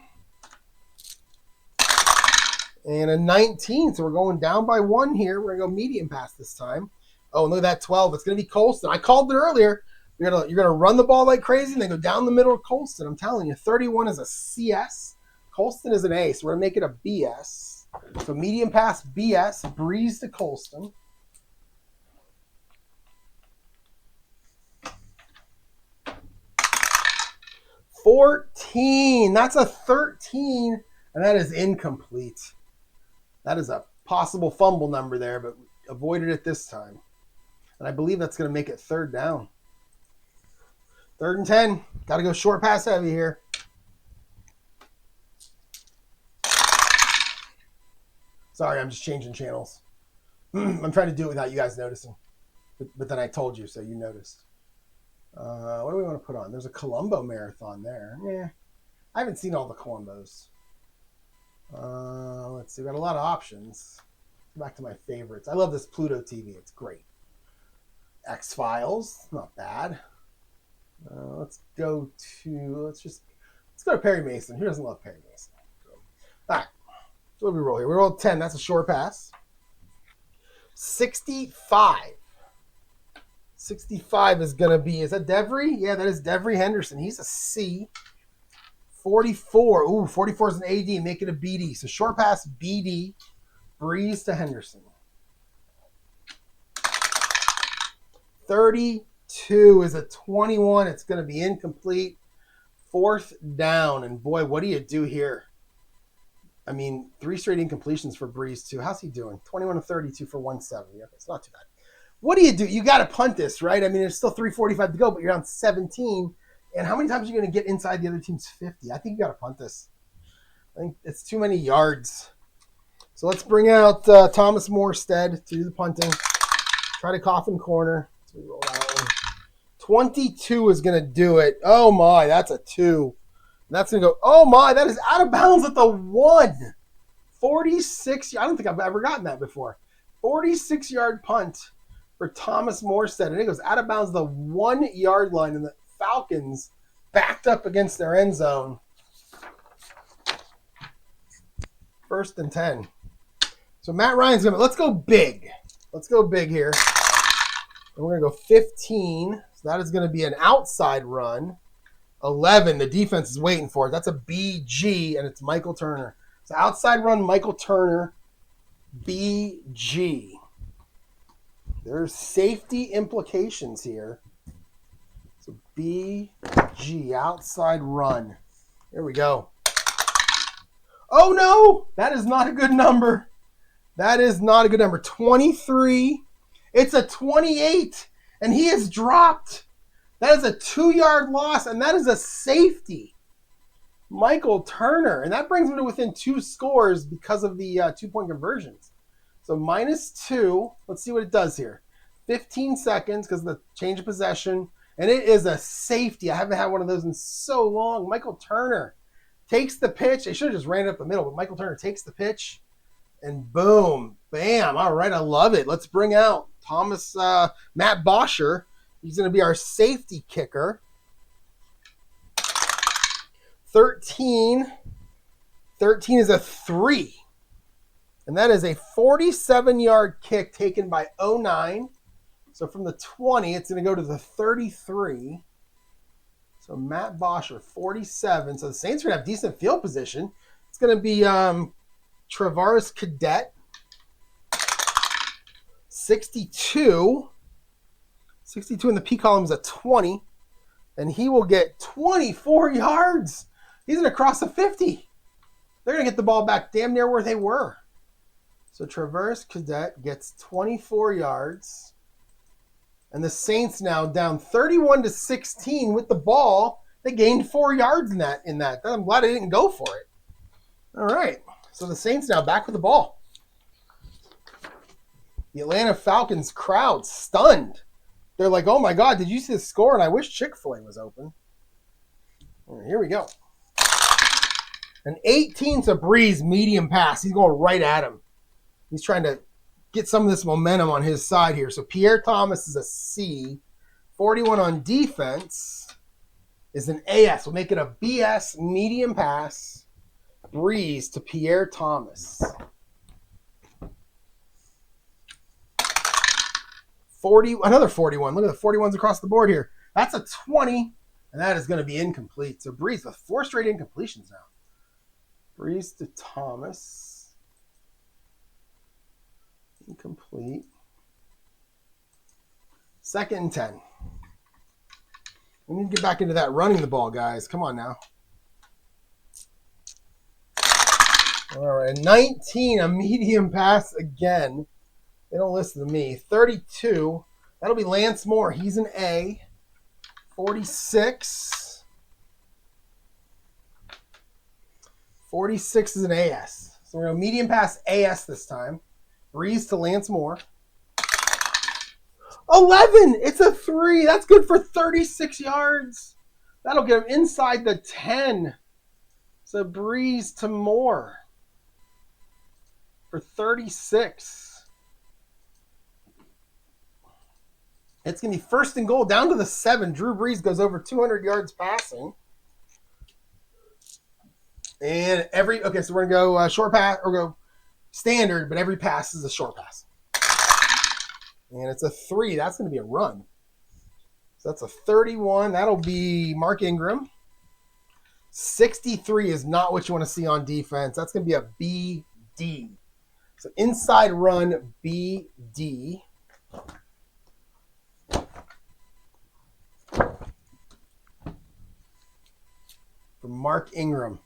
And a 19, so we're going down by 1 here. We're going to go medium pass this time. Oh, look at that 12. It's going to be Colston. I called it earlier. You're gonna run the ball like crazy and then go down the middle of Colston. I'm telling you, 31 is a CS. Colston is an A, so we're gonna make it a BS. So medium pass BS, Brees to Colston. $14. That's a 13, and that is incomplete. That is a possible fumble number there, but avoided it this time. And I believe that's gonna make it 3rd down. 3rd and 10. Got to go short pass heavy here. Sorry, I'm just changing channels. I'm trying to do it without you guys noticing. But then I told you, so you noticed. What do we want to put on? There's a Colombo marathon there. Yeah, I haven't seen all the Colombos. Let's see. We got a lot of options. Back to my favorites. I love this Pluto TV. It's great. X-Files. Not bad. Let's go to Perry Mason. Who doesn't love Perry Mason? All right. So what do we roll here? We roll 10. That's a short pass. 65. 65 is going to be, is that Devry? Yeah, that is Devry Henderson. He's a C. 44. Ooh, 44 is an AD. Make it a BD. So short pass, BD. Brees to Henderson. 32 is a 21. It's going to be incomplete. 4th down. And boy, what do you do here? I mean, 3 straight incompletions for Brees, too. How's he doing? 21 of 32 for 170. Okay, it's not too bad. What do? You got to punt this, right? I mean, there's still 3:45 to go, but you're on 17. And how many times are you going to get inside the other team's 50? I think you got to punt this. I think it's too many yards. So let's bring out Thomas Morstead to do the punting. Try to coffin corner. So we roll that one. 22 is going to do it. Oh, my. That's a 2. And that's going to go. Oh, my. That is out of bounds at the 1. 46. I don't think I've ever gotten that before. 46-yard punt for Thomas Morstead. And it goes out of bounds the 1-yard line. And the Falcons backed up against their end zone. 1st and 10. So Matt Ryan's going to, let's go big. Let's go big here. And we're going to go 15. So that is going to be an outside run. 11, the defense is waiting for it. That's a BG, and it's Michael Turner. So outside run, Michael Turner, BG. There's safety implications here. So BG, outside run. There we go. Oh, no! That is not a good number. That is not a good number. 23. It's a 28, and he is dropped. That is a 2-yard loss, and that is a safety. Michael Turner. And that brings him to within 2 scores because of the 2-point conversions. So -2. Let's see what it does here. 15 seconds because of the change of possession. And it is a safety. I haven't had one of those in so long. Michael Turner takes the pitch. They should have just ran it up the middle, but Michael Turner takes the pitch. And boom, bam. All right, I love it. Let's bring out Matt Bosher. He's going to be our safety kicker. 13. 13 is a 3. And that is a 47-yard kick taken by 09. So from the 20, it's going to go to the 33. So Matt Bosher, 47. So the Saints are going to have decent field position. It's going to be Travaris Cadet, 62. 62 in the P column is a 20. And he will get 24 yards. He's going to cross the 50. They're going to get the ball back damn near where they were. So Travaris Cadet gets 24 yards. And the Saints now down 31-16 with the ball. They gained 4 yards in that. I'm glad they didn't go for it. All right. So the Saints now back with the ball. The Atlanta Falcons crowd stunned. They're like, oh my God, did you see the score? And I wish Chick-fil-A was open. All right, here we go. An 18 to Brees medium pass. He's going right at him. He's trying to get some of this momentum on his side here. So Pierre Thomas is a C. 41 on defense is an AS. We'll make it a BS medium pass. Brees to Pierre Thomas. 40, another 41. Look at the 41s across the board here. That's a 20, and that is going to be incomplete. So Brees with 4 straight incompletions now. Brees to Thomas. Incomplete. 2nd and 10. We need to get back into that running the ball, guys. Come on now. All right, 19, a medium pass again. They don't listen to me. 32. That'll be Lance Moore. He's an A. 46. 46 is an AS. So we're going to medium pass AS this time. Brees to Lance Moore. 11. It's a 3. That's good for 36 yards. That'll get him inside the 10. So Brees to Moore for 36. It's going to be 1st and goal down to the 7. Drew Brees goes over 200 yards passing. And so we're going to go short pass or go standard, but every pass is a short pass. And it's a 3. That's going to be a run. So that's a 31. That'll be Mark Ingram. 63 is not what you want to see on defense. That's going to be a BD. So inside run, BD. For Mark Ingram.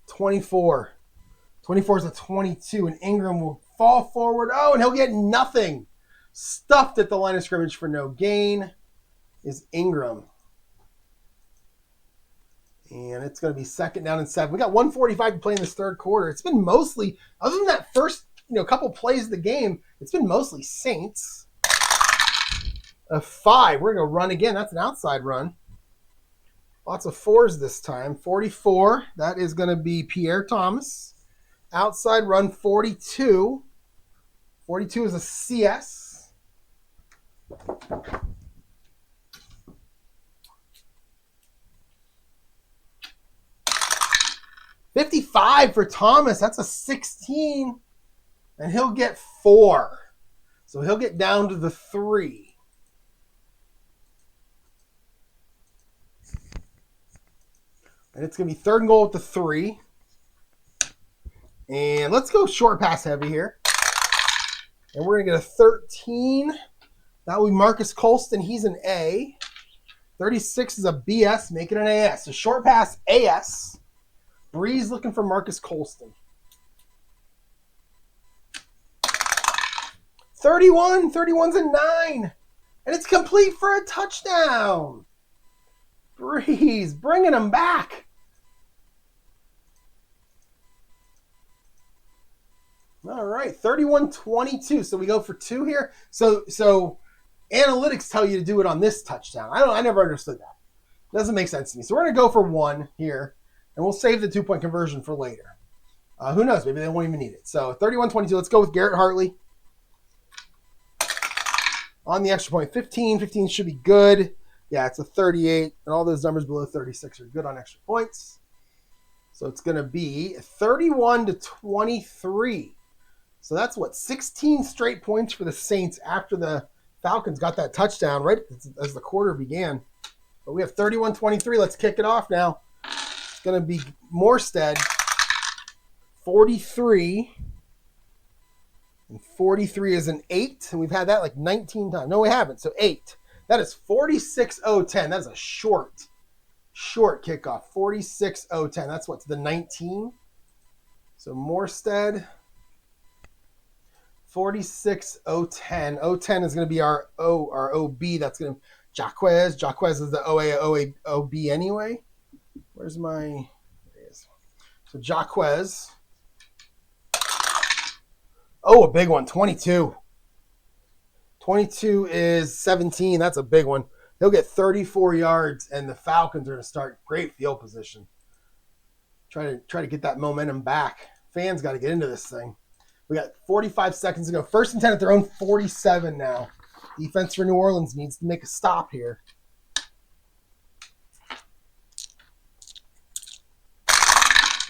24. 24 is a 22, and Ingram will fall forward. Oh, and he'll get nothing. Stuffed at the line of scrimmage for no gain is Ingram. And it's going to be 2nd down and 7. We got 1:45 to play in this 3rd quarter. It's been mostly, other than that first couple plays of the game, it's been mostly Saints. A 5. We're going to run again. That's an outside run. Lots of 4s this time. 44. That is going to be Pierre Thomas. Outside run 42. 42 is a CS. 55 for Thomas. That's a 16. And he'll get 4. So he'll get down to the 3. And it's going to be 3rd and goal at the 3. And let's go short pass heavy here. And we're going to get a 13. That will be Marcus Colston. He's an A. 36 is a BS. Make it an AS. So short pass AS. Brees looking for Marcus Colston. 31. 31's a 9. And it's complete for a touchdown. Brees bringing him back. All right, 31-22. So we go for 2 here. So analytics tell you to do it on this touchdown. I never understood that. Doesn't make sense to me. So we're going to go for 1 here, and we'll save the 2-point conversion for later. Who knows? Maybe they won't even need it. So 31-22. Let's go with Garrett Hartley. On the extra point, 15. 15 should be good. Yeah, it's a 38, and all those numbers below 36 are good on extra points. So it's going to be 31-23. So that's what, 16 straight points for the Saints after the Falcons got that touchdown right as the quarter began. But we have 31-23. Let's kick it off now. It's going to be Morstead, 43. And 43 is an 8. And we've had that like 19 times. No, we haven't. So 8. That is 46-0-10. That is a short kickoff. 46-0-10. That's what's the 19. So Morstead, 46-0-10. 0-10 is going to be our OB. That's going to Jaquez. Jaquez is the OB anyway. Where's my? There he is. So Jaquez. Oh, a big one. 22. 22 is 17. That's a big one. He'll get 34 yards, and the Falcons are going to start great field position. Try to get that momentum back. Fans got to get into this thing. We got 45 seconds to go. 1st and 10 at their own 47 now. Defense for New Orleans needs to make a stop here.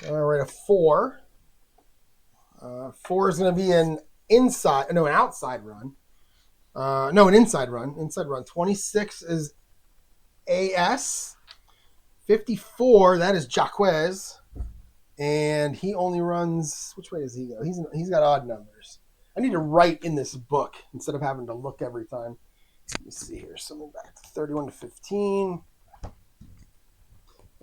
All right, a 4. 4 is going to be an outside run. An inside run. Inside run. 26 is AS. 54, that is Jaquez. And he only runs, which way does he go? He's got odd numbers. I need to write in this book instead of having to look every time. Let me see here. Something back to 31-15.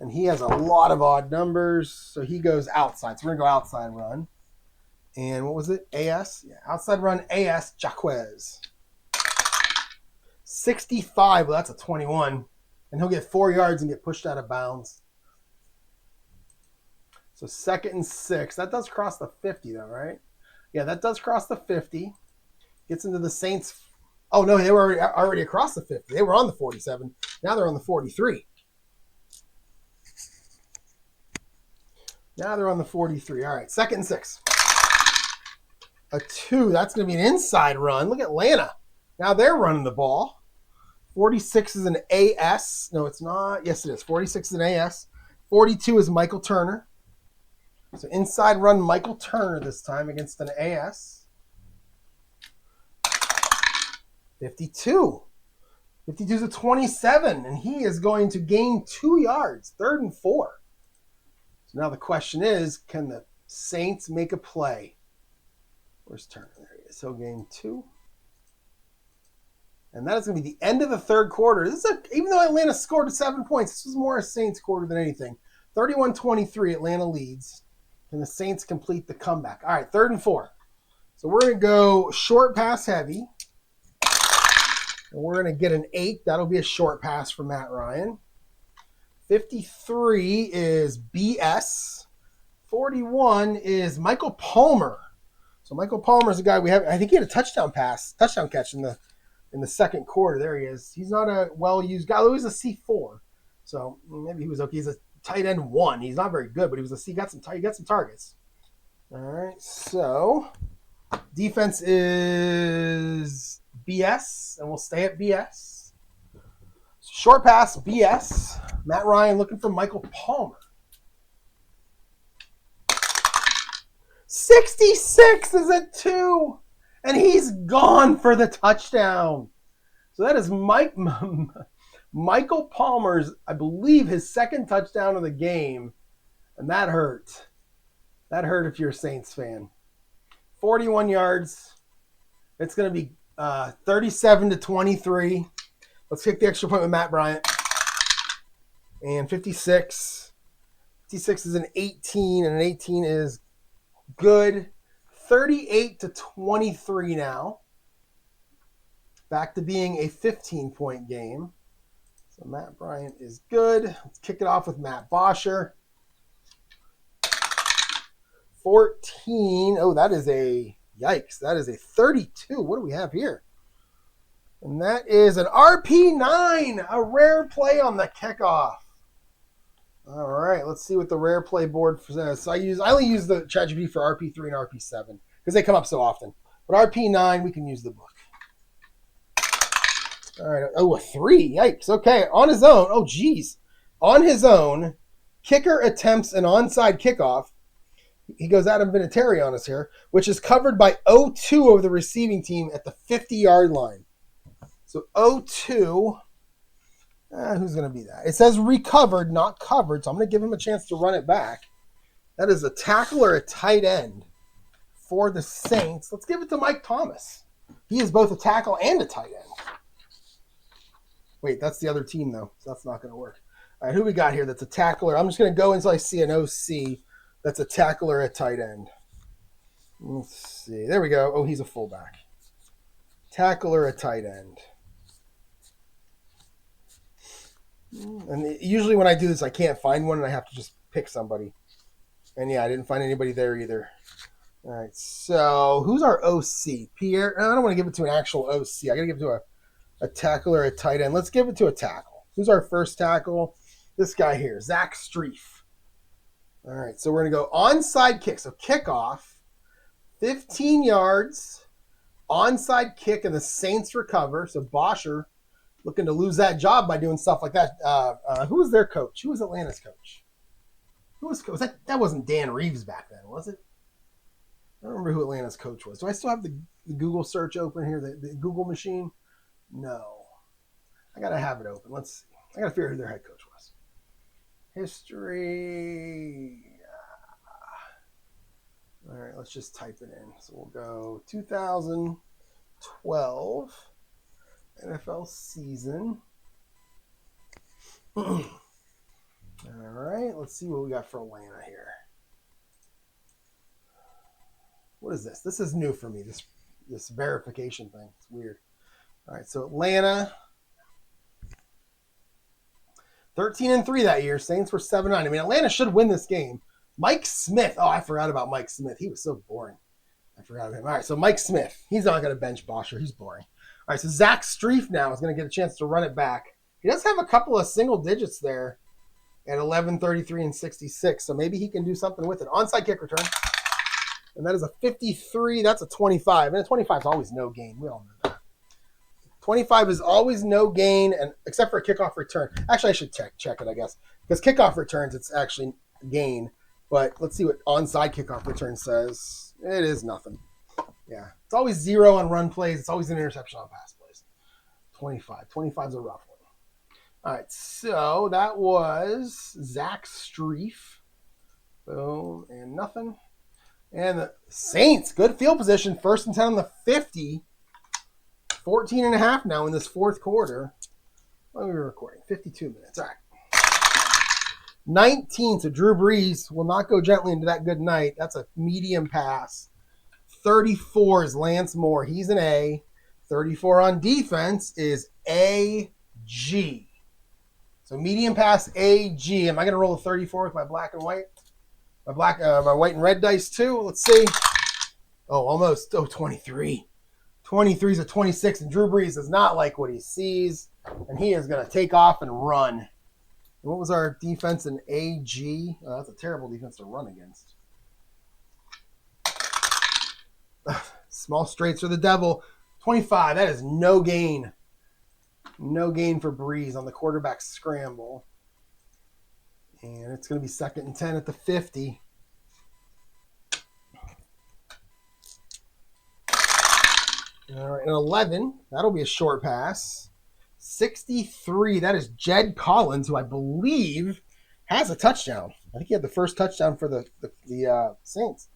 And he has a lot of odd numbers, so he goes outside. So we're going to go outside run. And what was it? AS? Yeah, outside run AS Jaquez. 65, well, that's a 21. And he'll get 4 yards and get pushed out of bounds. So 2nd and 6. That does cross the 50, though, right? Yeah, that does cross the 50. Gets into the Saints. Oh, no, they were already across the 50. They were on the 47. Now they're on the 43. Now they're on the 43. All right, 2nd and 6. A 2. That's going to be an inside run. Look at Atlanta. Now they're running the ball. 46 is an AS. No, it's not. Yes, it is. 46 is an AS. 42 is Michael Turner. So inside run Michael Turner this time against an AS. 52. 52 is a 27, and he is going to gain 2 yards, 3rd and 4. So now the question is, can the Saints make a play? Where's Turner? There he is. He'll gain 2. And that is going to be the end of the 3rd quarter. Even though Atlanta scored 7 points, this was more a Saints quarter than anything. 31-23, Atlanta leads. Can the Saints complete the comeback? All right, 3rd and 4. So we're going to go short pass heavy. And we're going to get an 8. That'll be a short pass for Matt Ryan. 53 is BS. 41 is Michael Palmer. So Michael Palmer is a guy we have. I think he had a touchdown catch in the 2nd quarter. There he is. He's not a well-used guy. He was a C4. So maybe he was okay. He's a tight end 1. He's not very good, but he got some targets. All right. So defense is BS, and we'll stay at BS. Short pass, BS. Matt Ryan looking for Michael Palmer. 66 is a 2, and he's gone for the touchdown. So that is Michael Palmer's, I believe, his 2nd touchdown of the game, and that hurt. That hurt if you're a Saints fan. 41 yards. It's going to be 37-23. Let's kick the extra point with Matt Bryant. And 56. 56 is an 18, and an 18 is good. 38-23 now. Back to being a 15-point game. So Matt Bryant is good. Let's kick it off with Matt Bosher. 14. Oh, that is a yikes. That is a 32. What do we have here? And that is an RP9, a rare play on the kickoff. All right, let's see what the rare play board says. So I only use the ChatGPT for RP3 and RP7 because they come up so often. But RP9, we can use the book. All right. Oh, a 3. Yikes. Okay. On his own. Oh, geez. On his own, Kicker attempts an onside kickoff. He goes Adam Vinatieri on us here, which is covered by 0-2 of the receiving team at the 50-yard line. So 0-2. Who's going to be that? It says recovered, not covered, so I'm going to give him a chance to run it back. That is a tackle or a tight end for the Saints. Let's give it to Mike Thomas. He is both a tackle and a tight end. Wait, that's the other team, though, so that's not going to work. All right, who we got here that's a tackler? I'm just going to go until I see an OC that's a tackle or a tight end. Let's see. There we go. Oh, he's a fullback. Tackle or a tight end. And usually when I do this, I can't find one, and I have to just pick somebody. And yeah, I didn't find anybody there either. All right, so who's our OC? Pierre? I don't want to give it to an actual OC. I got to give it to a tackle or a tight end. Let's give it to a tackle. Who's our first tackle? This guy here, Zach Streif. All right, so we're going to go onside kick. So kickoff, 15 yards, onside kick, and the Saints recover. So Bosher looking to lose that job by doing stuff like that. Who was their coach? Who was Atlanta's coach? Who was that? That wasn't Dan Reeves back then, was it? I don't remember who Atlanta's coach was. Do I still have the Google search open here, the Google machine? No. I got to have it open. Let's see. I got to figure out who their head coach was. History. All right, let's just type it in. So we'll go 2012 NFL season. All right, let's see what we got for Atlanta here. What is this? This is new for me, this verification thing. It's weird. All right, so Atlanta, 13-3 that year. Saints were 7-9. I mean, Atlanta should win this game. Mike Smith. Oh, I forgot about Mike Smith. He was so boring. I forgot of him. All right, so Mike Smith. He's not going to bench Bosher. He's boring. All right, so Zach Streif now is going to get a chance to run it back. He does have a couple of single digits there at 11, 33, and 66, so maybe he can do something with it. Onside kick return. And that is a 53. That's a 25. And a 25 is always no gain. We all know that. 25 is always no gain, and except for a kickoff return. Actually, I should check it, I guess. Because kickoff returns, it's actually gain. But let's see what onside kickoff return says. It is nothing. Yeah. It's always 0 on run plays. It's always an interception on pass plays. 25. 25 is a rough one. All right. So that was Zach Streif. Boom. And nothing. And the Saints, good field position. 1st and 10 on the 50. 14.5 now in this fourth quarter. What are we recording? 52 minutes. All right. 19. So Drew Brees will not go gently into that good night. That's a medium pass. 34 is Lance Moore. He's an A. 34 on defense is AG. So medium pass AG. Am I going to roll a 34 with my black and white? My white and red dice too. Let's see. Oh, almost. Oh, 23. 23 is a 26, and Drew Brees does not like what he sees, and he is going to take off and run. And what was our defense in AG? Oh, that's a terrible defense to run against. Small straights are the devil. 25. That is no gain. No gain for Brees on the quarterback scramble. And it's going to be 2nd and 10 at the 50. All right, and 11. That'll be a short pass. 63. That is Jed Collins, who I believe has a touchdown. I think he had the first touchdown for the Saints.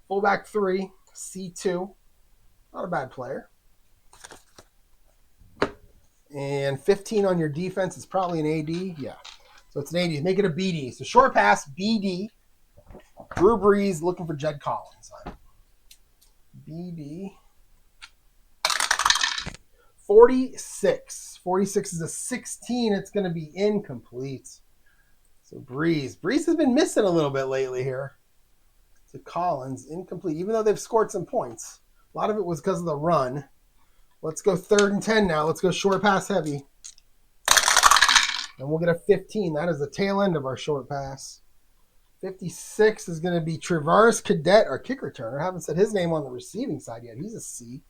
Fullback 3, C2. Not a bad player. And 15 on your defense is probably an AD. Yeah. So it's an AD. Make it a BD. So short pass, BD. Drew Brees looking for Jed Collins. BD. 46. 46 is a 16. It's going to be incomplete. So Brees. Brees has been missing a little bit lately here. So Collins, incomplete. Even though they've scored some points. A lot of it was because of the run. Let's go 3rd and 10 now. Let's go short pass heavy. And we'll get a 15. That is the tail end of our short pass. 56 is going to be Travaris Cadet, our kick returner. I haven't said his name on the receiving side yet. He's a C.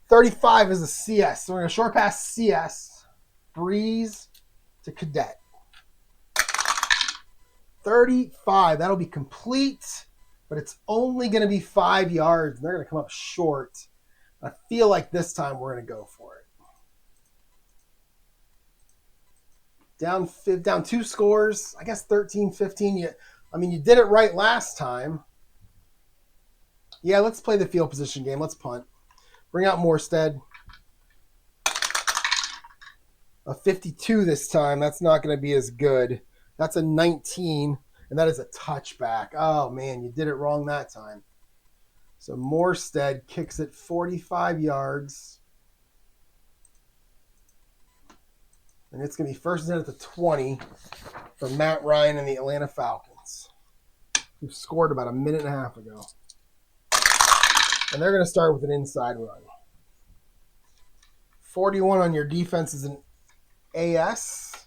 35 is a CS. So we're going to short pass CS. Brees to Cadet. 35. That'll be complete, but it's only going to be 5 yards. And they're going to come up short. I feel like this time we're going to go for it. Down 2 scores. I guess 13-15. You did it right last time. Yeah, let's play the field position game. Let's punt. Bring out Morstead. A 52 this time. That's not going to be as good. That's a 19, and that is a touchback. Oh, man, you did it wrong that time. So Morstead kicks it 45 yards. And it's going to be first and 10 at the 20 for Matt Ryan and the Atlanta Falcons, who scored about a minute and a half ago. And they're going to start with an inside run. 41 on your defense is an AS.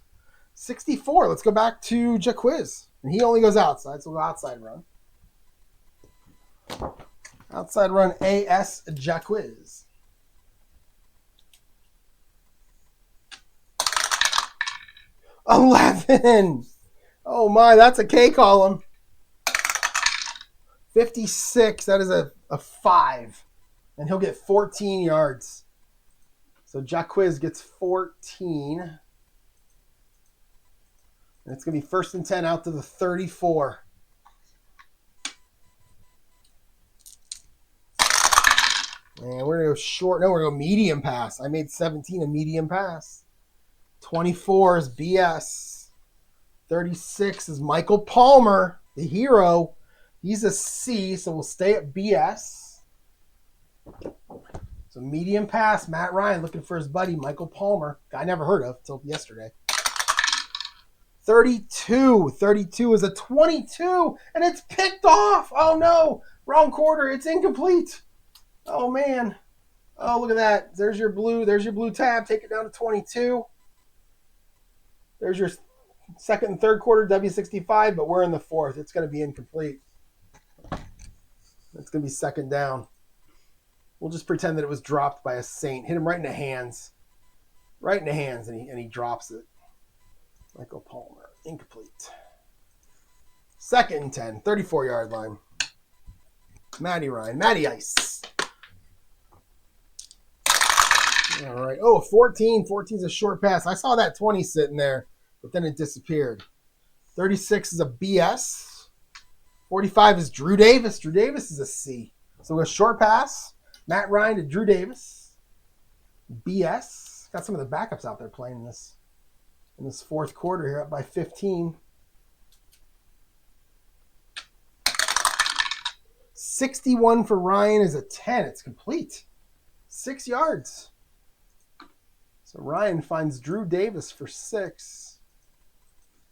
64. Let's go back to Jaquiz. And he only goes outside, so we'll go outside run. Outside run AS Jaquiz. 11. Oh my, that's a K column. 56. That is a 5. And he'll get 14 yards. So Jaquiz gets 14. And it's going to be first and 10 out to the 34. And we're going to go short. No, we're going to go medium pass. I made 17 a medium pass. 24 is BS. 36 is Michael Palmer, the hero. He's a C, so we'll stay at BS. So medium pass, Matt Ryan looking for his buddy, Michael Palmer. Guy I never heard of until yesterday. 32. 32 is a 22, and it's picked off. Oh, no. Wrong quarter. It's incomplete. Oh, man. Oh, look at that. There's your blue tab. Take it down to 22. There's your second and third quarter W65, but we're in the fourth. It's going to be incomplete. It's going to be second down. We'll just pretend that it was dropped by a Saint. Hit him right in the hands. Right in the hands, and he drops it. Michael Palmer, incomplete. Second and 10, 34-yard line. Matty Ryan, Matty Ice. All right. Oh, 14. 14 is a short pass. I saw that 20 sitting there, but then it disappeared. 36 is a BS. 45 is Drew Davis. Drew Davis is a C. So a short pass. Matt Ryan to Drew Davis. BS. Got some of the backups out there playing in this fourth quarter here, up by 15. 61 for Ryan is a 10. It's complete. 6 yards. So Ryan finds Drew Davis for 6.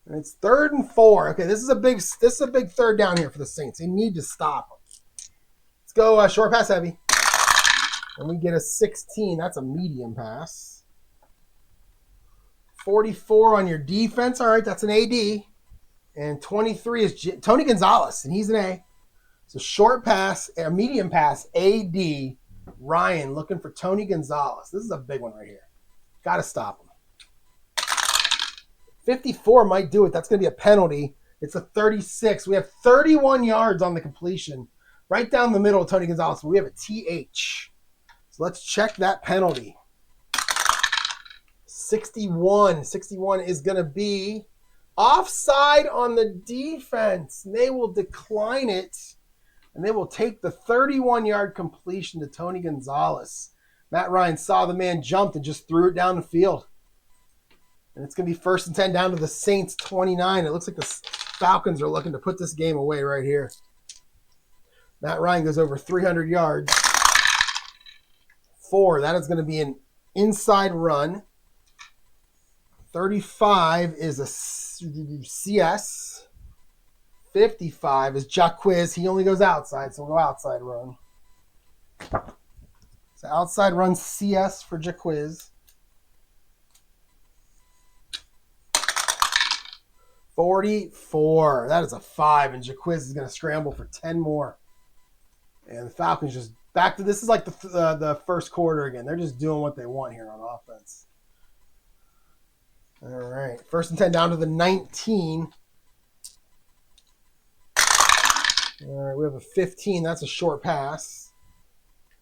And it's 3rd and 4. Okay, this is a big third down here for the Saints. They need to stop them. Let's go short pass heavy. And we get a 16. That's a medium pass. 44 on your defense. All right, that's an AD. And 23 is Tony Gonzalez, and he's an A. So short pass, a medium pass, AD. Ryan looking for Tony Gonzalez. This is a big one right here. Got to stop him. 54 might do it. That's going to be a penalty. It's a 36. We have 31 yards on the completion. Right down the middle of Tony Gonzalez. We have a TH. So let's check that penalty. 61. 61 is going to be offside on the defense. They will decline it, and they will take the 31-yard completion to Tony Gonzalez. Matt Ryan saw the man jumped and just threw it down the field. And it's going to be 1st and 10 down to the Saints 29. It looks like the Falcons are looking to put this game away right here. Matt Ryan goes over 300 yards. 4. That is going to be an inside run. 35 is a CS. 55 is Jaquiz. He only goes outside, so we'll go outside run. So outside run CS for Jaquiz. 44. That is a 5, and Jaquiz is going to scramble for 10 more. And the Falcons just back to this is like the first quarter again. They're just doing what they want here on offense. All right. 1st and 10 down to the 19. All right, we have a 15. That's a short pass.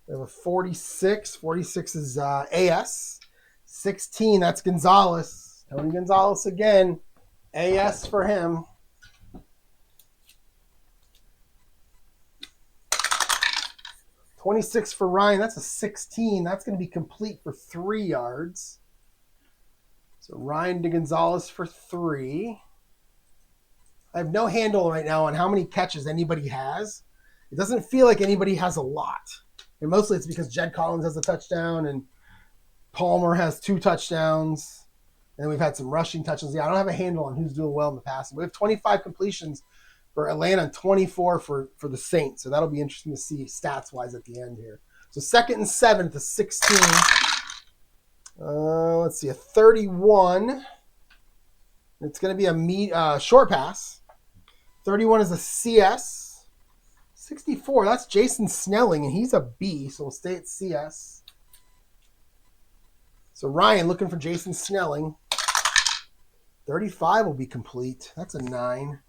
We have a 46. 46 is AS. 16, that's Gonzalez. Tony Gonzalez again. AS for him. 26 for Ryan. That's a 16. That's going to be complete for 3 yards. So Ryan to Gonzalez for 3. I have no handle right now on how many catches anybody has. It doesn't feel like anybody has a lot. And mostly it's because Jed Collins has a touchdown and Palmer has 2 touchdowns. And then we've had some rushing touchdowns. Yeah, I don't have a handle on who's doing well in the passing. We have 25 completions for Atlanta and 24 for the Saints. So that'll be interesting to see stats-wise at the end here. So 2nd and 7 at the 16. Let's see, a 31. It's going to be a short pass. 31 is a CS. 64, that's Jason Snelling, and he's a B, so we'll stay at CS. So Ryan looking for Jason Snelling. 35 will be complete. That's a 9.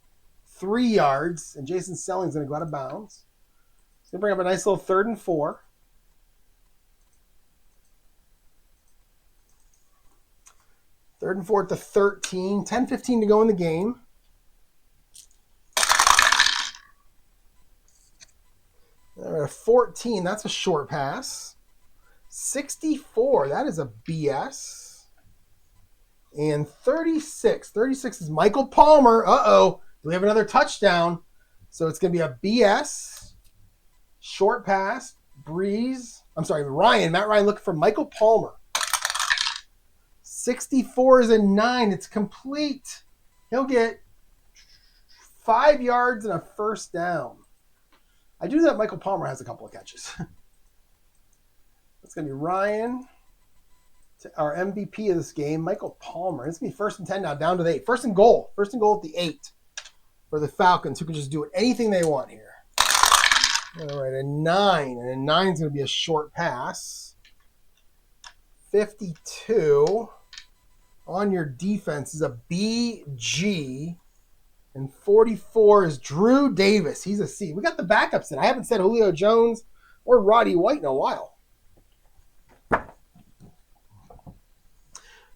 3 yards, and Jason Snelling's going to go out of bounds. It's going to bring up a nice little 3rd and 4. Third and 4 at the 13. 10-15 to go in the game. All right, 14, that's a short pass. 64, that is a BS. And 36. 36 is Michael Palmer. Uh-oh. Do we have another touchdown? So it's going to be a BS. Short pass. Brees. I'm sorry, Ryan. Matt Ryan looking for Michael Palmer. 64 is a 9. It's complete. He'll get 5 yards and a first down. I do know that Michael Palmer has a couple of catches. It's going to be Ryan, our MVP of this game, Michael Palmer. It's going to be 1st and 10 now, down to the 8. First and goal. First and goal at the 8 for the Falcons, who can just do anything they want here. All right, a 9. And a 9 is going to be a short pass. 52 on your defense is a BG. And 44 is Drew Davis. He's a C. We got the backups in. I haven't said Julio Jones or Roddy White in a while.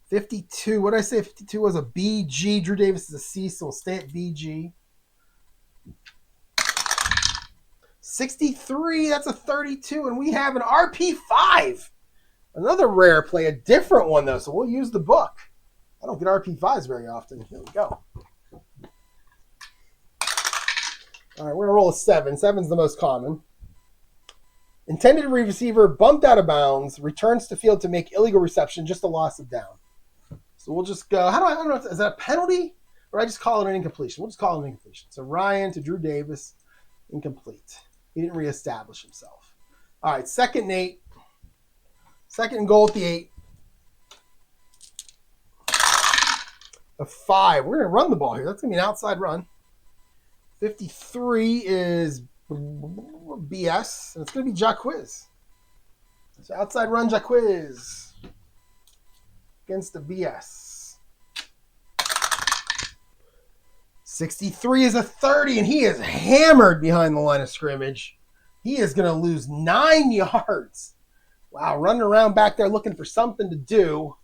52. What did I say? 52 was a BG. Drew Davis is a C, so we'll stay at BG. 63, that's a 32. And we have an RP5. Another rare play, a different one, though, so we'll use the book. I don't get RP5s very often. Here we go. All right, we're going to roll a 7. 7's the most common. Intended receiver bumped out of bounds, returns to field to make illegal reception, just a loss of down. So we'll just go, I don't know, is that a penalty? Or I just call it an incompletion? We'll just call it an incompletion. So Ryan to Drew Davis, incomplete. He didn't reestablish himself. All right, 2nd and 8. 2nd and goal at the 8. A 5. We're going to run the ball here. That's going to be an outside run. 53 is BS, and it's going to be Jacquizz. So outside run Jacquizz against the BS. 63 is a 30, and he is hammered behind the line of scrimmage. He is going to lose 9 yards. Wow, running around back there looking for something to do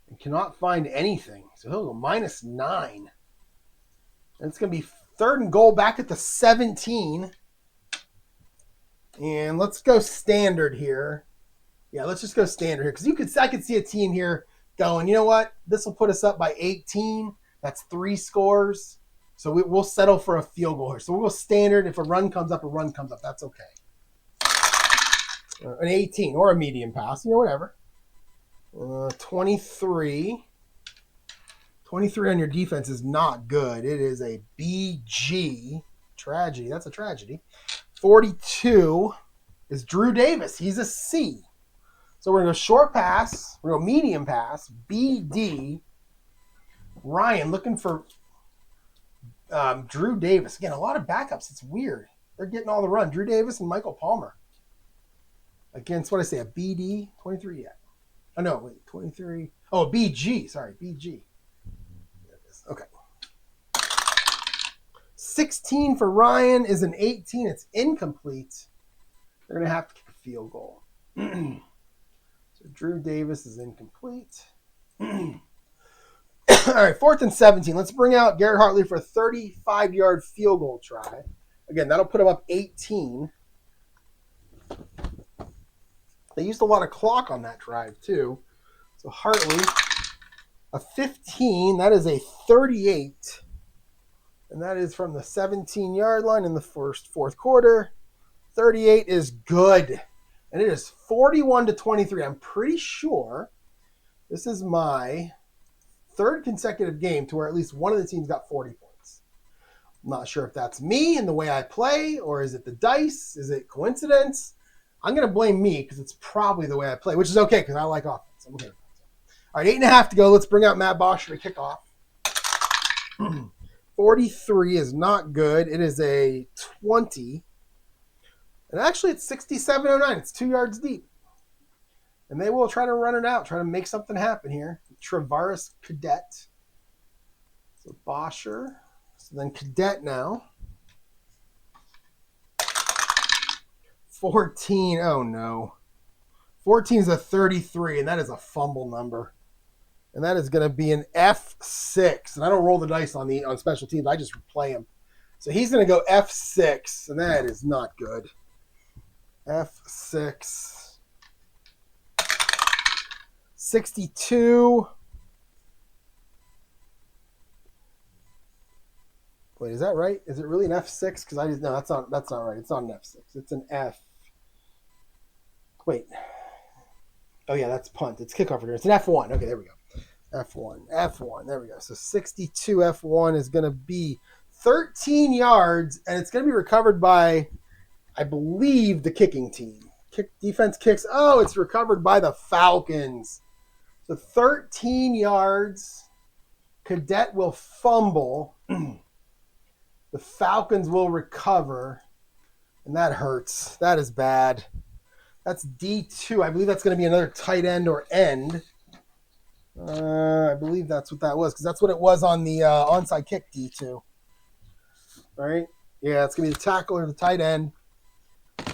and cannot find anything. So he'll go -9. And it's going to be 3rd and goal back at the 17. And let's go standard here. Yeah, let's just go standard here. Because I could see a team here going, you know what? This will put us up by 18. That's 3 scores. So we'll settle for a field goal here. So we'll go standard. If a run comes up, That's okay. An 18 or a medium pass, whatever. 23. 23 on your defense is not good. It is a BG. Tragedy. That's a tragedy. 42 is Drew Davis. He's a C. So we're going to go short pass. We're going to go medium pass. BD. Ryan looking for Drew Davis. Again, a lot of backups. It's weird. They're getting all the run. Drew Davis and Michael Palmer. Against, what did I say, a BD? 23 yet. Oh, no, wait, 23. Oh, BG. Sorry, BG. There it is. Okay. 16 for Ryan is an 18. It's incomplete. They're going to have to kick a field goal. So Drew Davis is incomplete. All right, 4th and 17. Let's bring out Garrett Hartley for a 35-yard field goal try. Again, that'll put him up 18. They used a lot of clock on that drive, too. So Hartley, a 15. That is a 38. And that is from the 17-yard line in the fourth quarter. 38 is good. And it is 41-23. I'm pretty sure this is my 3rd consecutive game to where at least one of the teams got 40 points. I'm not sure if that's me and the way I play, or is it the dice? Is it coincidence? I'm going to blame me because it's probably the way I play, which is okay because I like offense. I'm okay with that. All right, 8.5 to go. Let's bring out Matt Bosher to kick off. 43 is not good. It is a 20. And actually, it's 67-09. It's 2 yards deep. And they will try to run it out, try to make something happen here. Travaris Cadet. So Bosher. So then Cadet now. 14. Oh, no. 14 is a 33, and that is a fumble number. And that is going to be an F6. And I don't roll the dice on special teams. I just play them. So he's going to go F6, and that is not good. F6. 62. Wait, is that right? Is it really an F6? Because no, that's not right. It's not an F6. It's an F. Wait. Oh yeah, that's punt. It's kickoff return. It's an F1. Okay, there we go. F1. There we go. So 62 F1 is going to be 13 yards, and it's going to be recovered by, I believe, the kicking team. Defense kicks. Oh, it's recovered by the Falcons. So 13 yards. Cadet will fumble. The Falcons will recover. And that hurts. That is bad. That's D2. I believe that's going to be another tight end or end. I believe that's what that was, because that's what it was on the onside kick, D2. Right? Yeah, it's going to be the tackle or the tight end.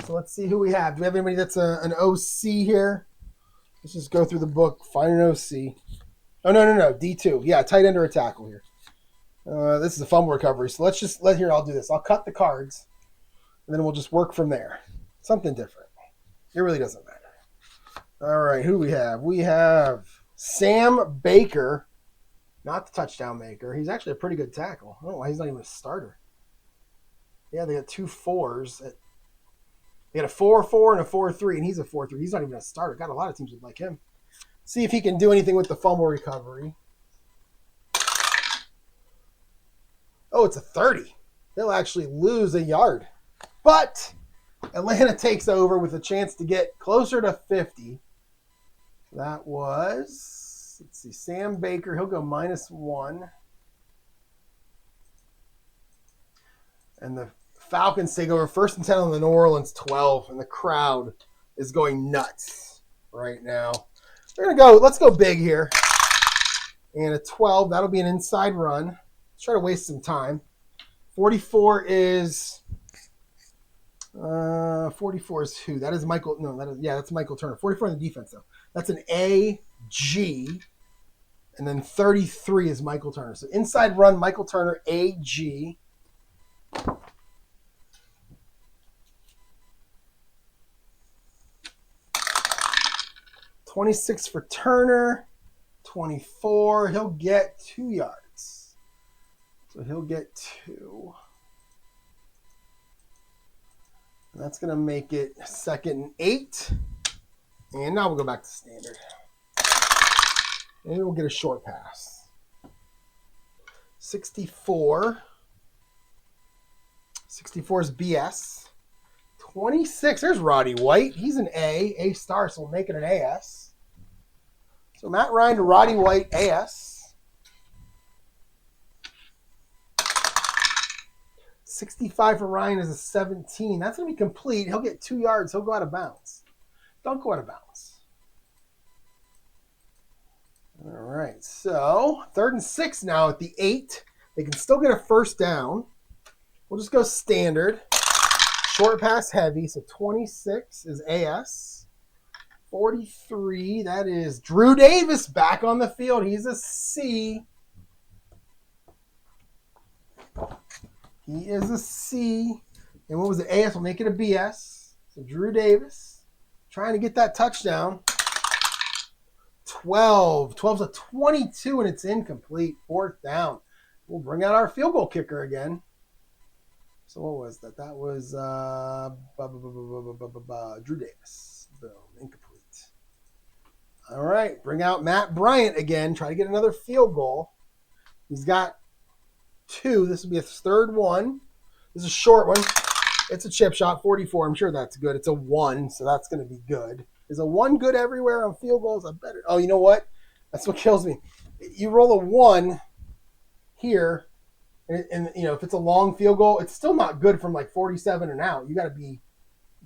So let's see who we have. Do we have anybody that's an OC here? Let's just go through the book, find an OC. Oh, no. D2. Yeah, tight end or a tackle here. This is a fumble recovery. So here, I'll do this. I'll cut the cards, and then we'll just work from there. Something different. It really doesn't matter. All right, who do we have? We have Sam Baker, not the touchdown maker. He's actually a pretty good tackle. I don't know why he's not even a starter. Yeah, they got 2 4s. They got a 4-4 and a 4-3, and he's a 4-3. He's not even a starter. Got a lot of teams would like him. See if he can do anything with the fumble recovery. Oh, it's a 30. They'll actually lose a yard. But Atlanta takes over with a chance to get closer to 50. That was, let's see, Sam Baker. He'll go -1. And the Falcons take over 1st and 10 on the New Orleans 12. And the crowd is going nuts right now. Let's go big here. And a 12, that'll be an inside run. Let's try to waste some time. 44 is... 44 is who? That is Michael. No, that's Michael Turner. 44 on the defense, though. That's an AG. And then 33 is Michael Turner. So inside run, Michael Turner, AG. $26 for Turner. 24. He'll get 2 yards. So he'll get 2. And that's going to make it 2nd and 8. And now we'll go back to standard. And we'll get a short pass. 64. 64 is BS. 26. There's Roddy White. He's an A star, so we'll make it an AS. So Matt Ryan to Roddy White, AS. 65 for Ryan is a 17. That's going to be complete. He'll get 2 yards. He'll go out of bounds. Don't go out of bounds. All right. So 3rd and 6 now at the 8. They can still get a 1st down. We'll just go standard. Short pass heavy. So 26 is AS. 43, that is Drew Davis back on the field. He's a C. He is a C. And what was it? AS will make it a BS. So Drew Davis trying to get that touchdown. 12. 12's a 22, and it's incomplete. 4th down. We'll bring out our field goal kicker again. So what was that? That was Drew Davis. Boom. Incomplete. All right. Bring out Matt Bryant again. Try to get another field goal. He's got 2. This will be a 3rd one. This is a short one. It's a chip shot, 44. I'm sure that's good. It's a 1, so that's going to be good. Is a 1 good everywhere on field goals? I better. Oh, you know what? That's what kills me. You roll a 1 here, and you know, if it's a long field goal, it's still not good from like 47 and out. You got to be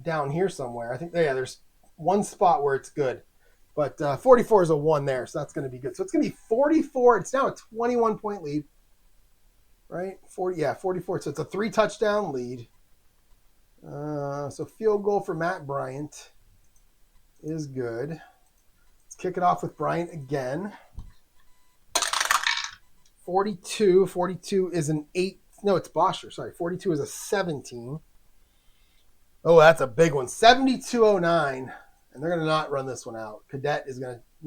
down here somewhere. I think, yeah, there's one spot where it's good. But 44 is a 1 there, so that's going to be good. So it's going to be 44. It's now a 21-point lead, right? 44. So it's a 3-touchdown lead. So field goal for Matt Bryant is good. Let's kick it off with Bryant again. 42. 42 is an 8. No, it's Bosher. Sorry. 42 is a 17. Oh, that's a big one. 72-09. And they're going to not run this one out. Cadet is going to –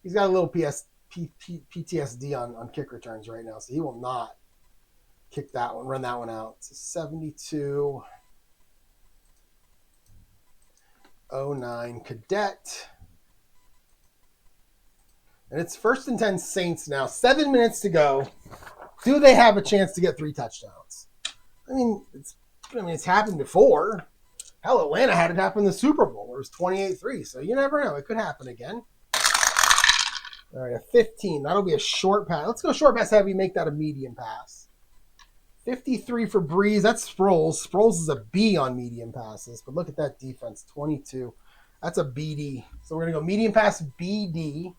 he's got a little PTSD on kick returns right now, so he will not kick that one, run that one out. It's a 72-09 Cadet. And it's 1st and 10 Saints now. 7 minutes to go. Do they have a chance to get 3 touchdowns? I mean, it's happened before. Hell, Atlanta had it happen in the Super Bowl. It was 28-3, so you never know. It could happen again. All right, a 15. That'll be a short pass. Let's go short pass heavy, make that a medium pass. 53 for Brees. That's Sproles. Sproles is a B on medium passes, but look at that defense, 22. That's a BD. So we're going to go medium pass BD.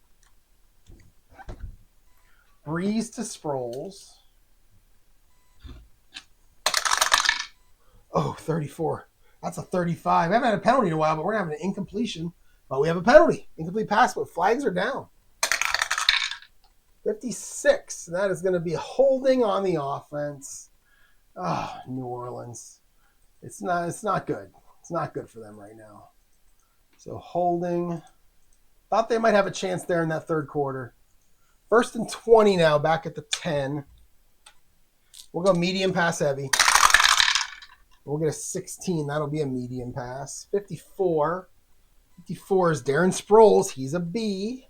Brees to Sproles. Oh, 34. That's a 35. We haven't had a penalty in a while, but we're going to have an incompletion. But we have a penalty. Incomplete pass, but flags are down. 56. That is going to be holding on the offense. Oh, New Orleans. It's not good. It's not good for them right now. So holding. Thought they might have a chance there in that 3rd quarter. 1st and 20 now, back at the 10. We'll go medium pass heavy. We'll get a 16. That'll be a medium pass. 54. 54 is Darren Sproles. He's a B.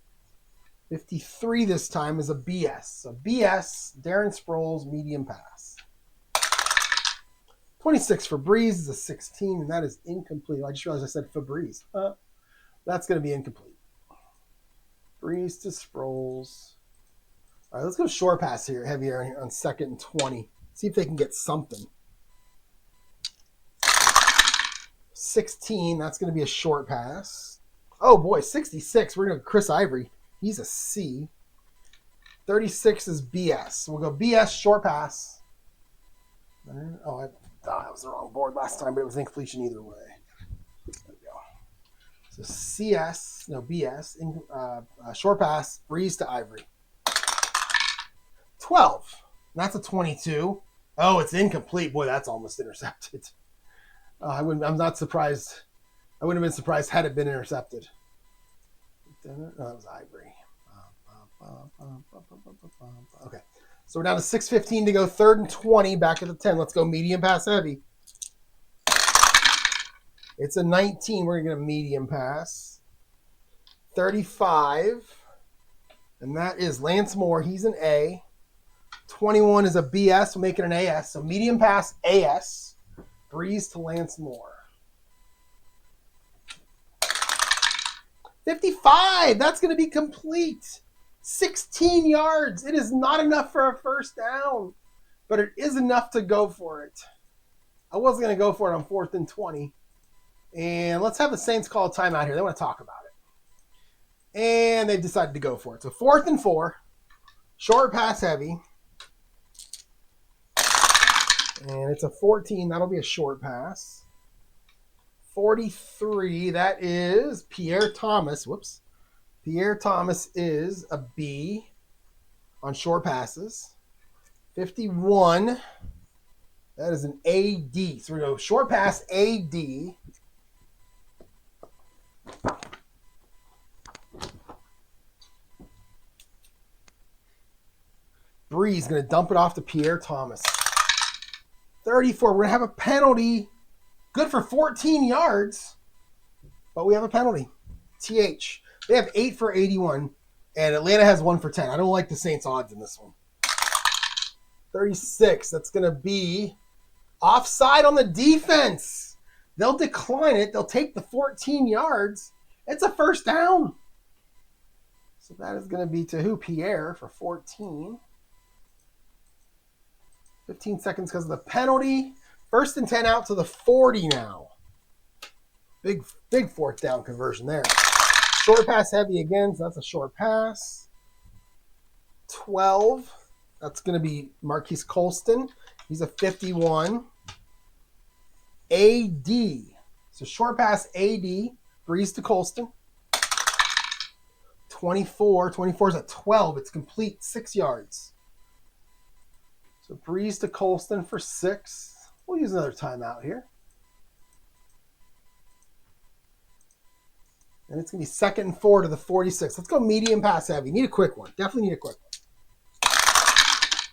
53 this time is a BS. So BS, Darren Sproles, medium pass. 26 for Brees is a 16, and that is incomplete. I just realized I said for Brees. That's going to be incomplete. Brees to Sproles. All right, let's go short pass here, heavier on 2nd and 20. See if they can get something. 16, that's going to be a short pass. Oh, boy, 66. We're going to go Chris Ivory. He's a C. 36 is BS. We'll go BS, short pass. Oh, I thought that was the wrong board last time, but it was incompletion either way. There we go. So BS, short pass, Brees to Ivory. 12. That's a 22. Oh, it's incomplete. Boy, that's almost intercepted. I'm not surprised. I wouldn't have been surprised had it been intercepted. No, that was Ivory. Okay. So we're down to 6:15 to go. 3rd and 20, back at the 10. Let's go medium pass heavy. It's a 19. We're going to get a medium pass. 35. And that is Lance Moore. He's an A. 21 is a BS. We'll make it an AS. So medium pass AS. Brees to Lance Moore. 55. That's going to be complete. 16 yards. It is not enough for a 1st down, but it is enough to go for it. I wasn't going to go for it on 4th and 20. And let's have the Saints call a timeout here. They want to talk about it. And they've decided to go for it. So 4th and 4. Short pass heavy. And it's a 14. That'll be a short pass. 43, that is Pierre Thomas. Whoops. Pierre Thomas is a B on short passes. 51, that is an AD. So we go short pass AD. Brees going to dump it off to Pierre Thomas. 34, we're going to have a penalty. Good for 14 yards, but we have a penalty. TH. They have 8 for 81, and Atlanta has 1 for 10. I don't like the Saints' odds in this one. 36, that's going to be offside on the defense. They'll decline it. They'll take the 14 yards. It's a first down. So that is going to be to who? Pierre for 14. 15 seconds because of the penalty. First and 10 out to the 40 now. Big fourth down conversion there. Short pass heavy again, so that's a short pass. 12. That's going to be Marquise Colston. He's a 51. AD. So short pass AD. Brees to Colston. 24. 24 is a 12. It's complete. 6 yards. So Brees to Colston for 6. We'll use another timeout here. And it's going to be 2nd and 4 to the 46. Let's go medium pass heavy. Need a quick one. Definitely need a quick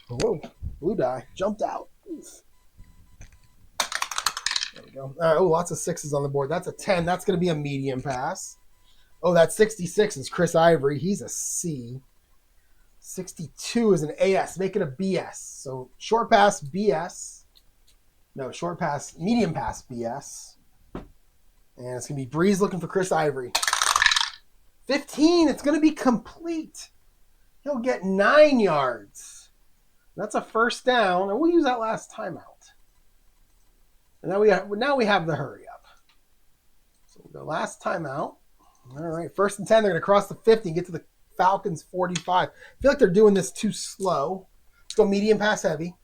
one. Whoa. Blue die. Jumped out. Oof. There we go. All right. Oh, lots of 6s on the board. That's a 10. That's going to be a medium pass. Oh, that 66 is Chris Ivory. He's a C. 62 is an AS. Make it a BS. So short pass BS. No, short pass, medium pass BS. And it's going to be Brees looking for Chris Ivory. 15, it's going to be complete. He'll get 9 yards. That's a first down, and we'll use that last timeout. And now we have the hurry up. So the last timeout. All right, 1st and 10, they're going to cross the 50 and get to the Falcons 45. I feel like they're doing this too slow. Let's go medium pass heavy.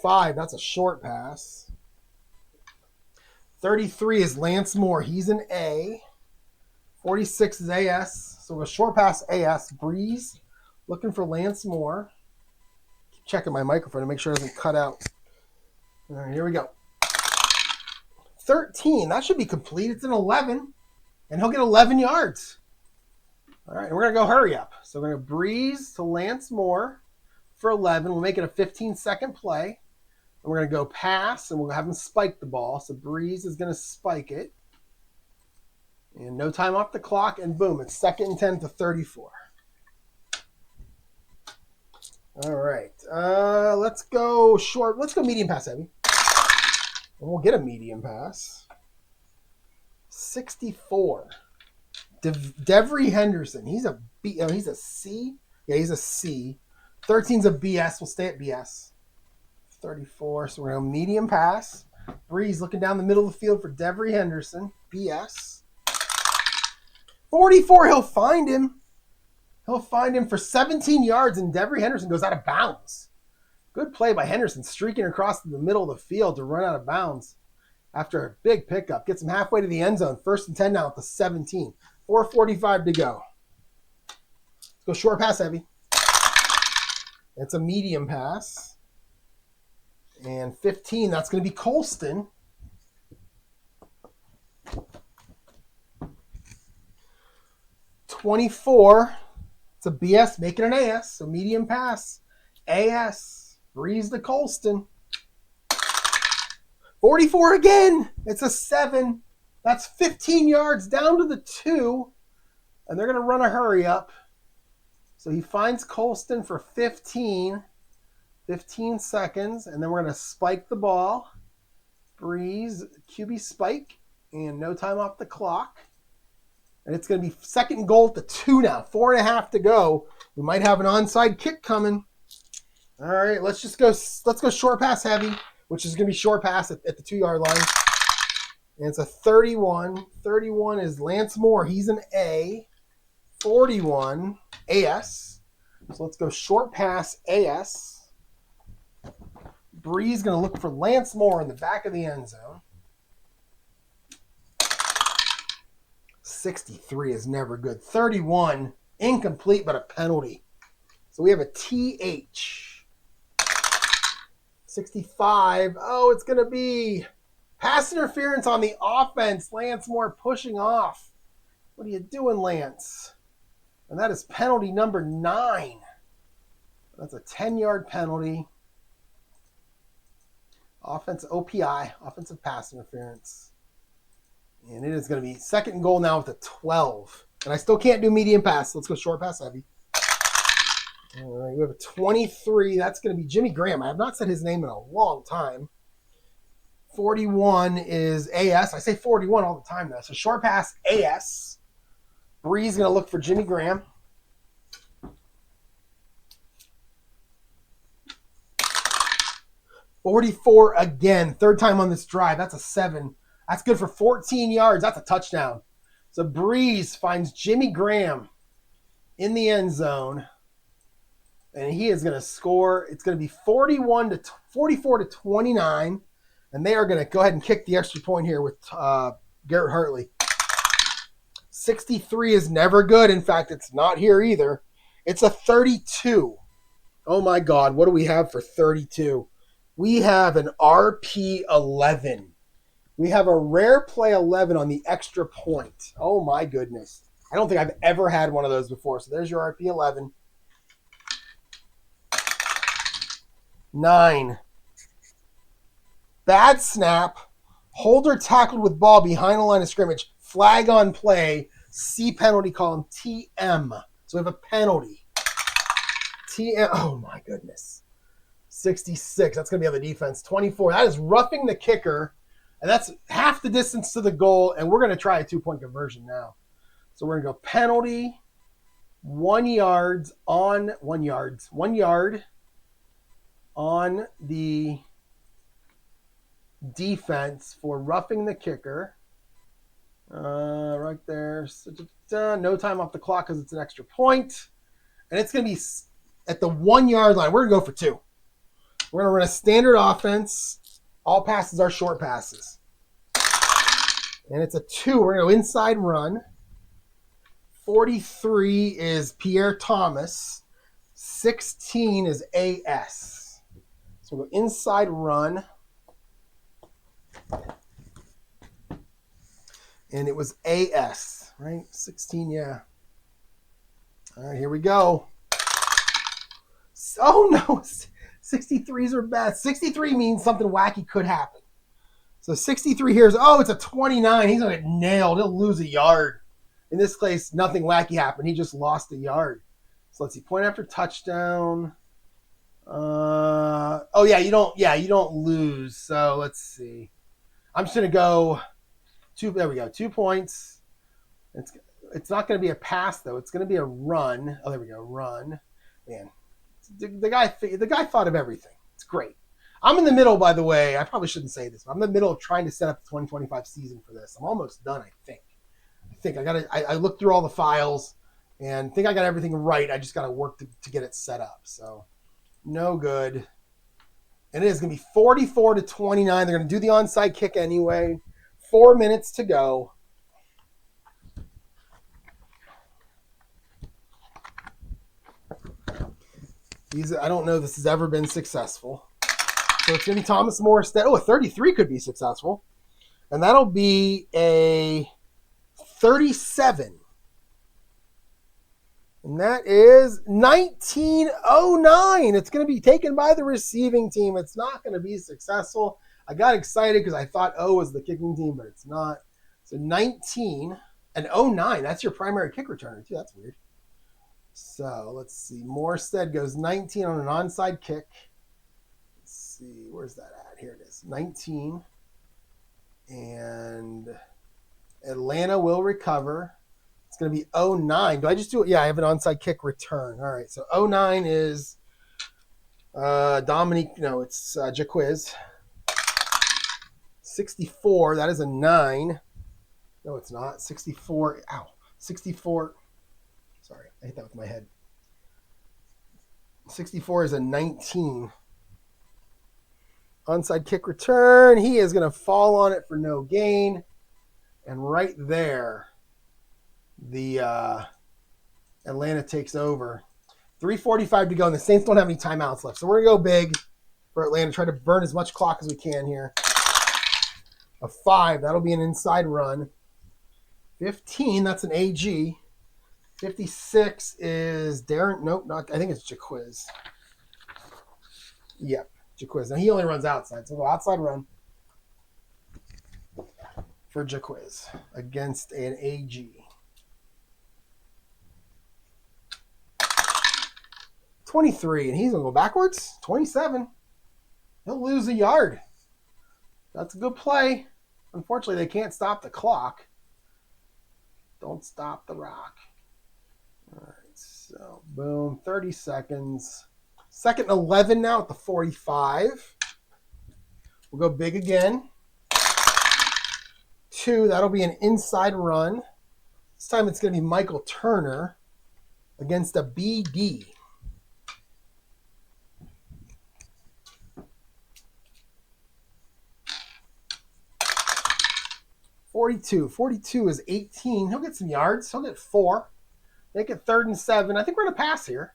5, that's a short pass. 33 is Lance Moore. He's an A. 46 is AS. So a short pass AS. Brees looking for Lance Moore. Keep checking my microphone to make sure it doesn't cut out. All right, here we go. 13, that should be complete. It's an 11, and he'll get 11 yards. All right, and we're going to go hurry up. So we're going to Brees to Lance Moore for 11. We'll make it a 15-second play. And we're going to go pass, and we'll have him spike the ball. So Brees is going to spike it. And no time off the clock, and boom, it's 2nd and 10 to 34. All right. Let's go short. Let's go medium pass heavy. And we'll get a medium pass. 64. Devery Henderson. He's a B. Oh, he's a C. Yeah, he's a C. 13's a BS. We'll stay at BS. 34. So we're going to medium pass. Brees looking down the middle of the field for Devery Henderson. BS. 44. He'll find him. He'll find him for 17 yards, and Devery Henderson goes out of bounds. Good play by Henderson, streaking across the middle of the field to run out of bounds after a big pickup. Gets him halfway to the end zone. 1st and 10 now at the 17. 4:45 to go. Let's go short pass heavy. It's a medium pass. And 15, that's going to be Colston. 24, it's a BS, make it an AS, so medium pass. AS, Brees to Colston. 44 again, it's a 7. That's 15 yards down to the 2. And they're going to run a hurry up. So he finds Colston for 15 seconds, and then we're going to spike the ball. Brees, QB spike, and no time off the clock. And it's going to be 2nd and goal at the 2 now. 4.5 to go. We might have an onside kick coming. All right, let's go short pass heavy, which is going to be short pass at the 2-yard line. And it's a 31. 31 is Lance Moore. He's an A. 41, AS. So let's go short pass AS. Brees going to look for Lance Moore in the back of the end zone. 63 is never good. 31, incomplete, but a penalty. So we have a TH. 65, oh, it's going to be pass interference on the offense. Lance Moore pushing off. What are you doing, Lance? And that is penalty number 9. That's a 10-yard penalty. Offensive OPI, offensive pass interference. And it is going to be second and goal now with a 12. And I still can't do medium pass. Let's go short pass heavy. All right, we have a 23. That's going to be Jimmy Graham. I have not said his name in a long time. 41 is AS. I say 41 all the time now. So short pass AS. Brees going to look for Jimmy Graham. .44 again. Third time on this drive. That's a 7. That's good for 14 yards. That's a touchdown. So Brees finds Jimmy Graham in the end zone. And he is going to score. It's going to be 44 to 29. And they are going to go ahead and kick the extra point here with Garrett Hartley. 63 is never good. In fact, it's not here either. It's a 32. Oh my God. What do we have for 32? We have an RP 11. We have a rare play 11 on the extra point. Oh my goodness. I don't think I've ever had one of those before. So there's your RP 11. 9. Bad snap. Holder tackled with ball behind the line of scrimmage. Flag on play. C penalty column TM. So we have a penalty. TM. Oh my goodness. 66. That's going to be on the defense. 24. That is roughing the kicker. And that's half the distance to the goal. And we're going to try a 2-point conversion now. So we're going to go penalty. 1 yard on the defense for roughing the kicker. Right there. No time off the clock because it's an extra point. And it's going to be at the 1 yard line. We're going to go for 2. We're going to run a standard offense. All passes are short passes. And it's a 2. We're going to go inside run. 43 is Pierre Thomas. 16 is AS. So we'll go inside run. And it was AS, right? 16, yeah. All right, here we go. Oh, no. 63s are bad. 63 means something wacky could happen. So 63 here is, it's a 29. He's going to get nailed. He'll lose a yard. In this case, nothing wacky happened. He just lost a yard. So let's see. Point after touchdown. You don't lose. So let's see. I'm just going to go 2. There we go. 2 points. It's not going to be a pass, though. It's going to be a run. Oh, there we go. Run. Man. The guy thought of everything. It's great. I'm in the middle, by the way. I probably shouldn't say this, but I'm in the middle of trying to set up the 2025 season for this. I'm almost done, I think. I looked through all the files and think I got everything right. I just got to work to get it set up. So no good. And it is going to be 44 to 29. They're going to do the onside kick anyway. 4 minutes to go. I don't know if this has ever been successful. So it's going to be Thomas Morstead. A 33 could be successful. And that'll be a 37. And that is 1909. It's going to be taken by the receiving team. It's not going to be successful. I got excited because I thought O was the kicking team, but it's not. So 19 and 09. That's your primary kick returner, too. That's weird. So let's see. Morstead goes 19 on an onside kick. Let's see. Where's that at? Here it is. 19. And Atlanta will recover. It's going to be 09. Do I just do it? Yeah, I have an onside kick return. All right. So 09 is Dominique. No, it's Jaquiz. 64. That is a 9. No, it's not. 64. Ow. 64. Sorry, I hit that with my head. 64 is a 19. Onside kick return. He is going to fall on it for no gain. And right there, the Atlanta takes over. 3:45 to go, and the Saints don't have any timeouts left. So we're going to go big for Atlanta. Try to burn as much clock as we can here. A 5. That'll be an inside run. 15. That's an AG. 56 is Darren. Nope, not. I think it's Jaquiz. Yep, Jaquiz. Now he only runs outside, so we'll go outside run for Jaquiz against an AG. 23, and he's going to go backwards. 27. He'll lose a yard. That's a good play. Unfortunately, they can't stop the clock. Don't stop the rock. All right, so boom, 30 seconds. Second and 11 now at the 45. We'll go big again. 2, that'll be an inside run. This time it's going to be Michael Turner against a BD. 42. 42 is 18. He'll get some yards. He'll get 4. Make it 3rd and 7. I think we're going to pass here.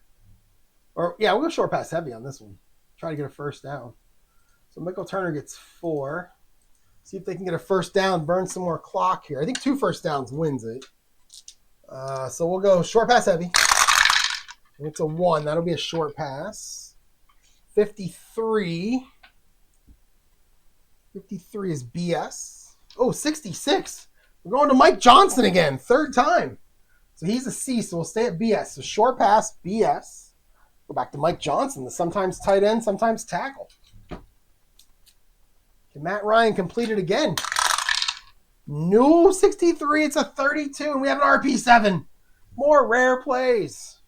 Or, yeah, we'll go short pass heavy on this one. Try to get a first down. So Michael Turner gets 4. See if they can get a first down, burn some more clock here. I think 2 first downs wins it. So we'll go short pass heavy. It's a 1. That'll be a short pass. 53. 53 is BS. Oh, 66. We're going to Mike Johnson again. 3rd time. So he's a C, so we'll stay at BS. So short pass, BS. Go back to Mike Johnson, the sometimes tight end, sometimes tackle. Can Matt Ryan complete it again? No, 63. It's a 32, and we have an RP7. More rare plays.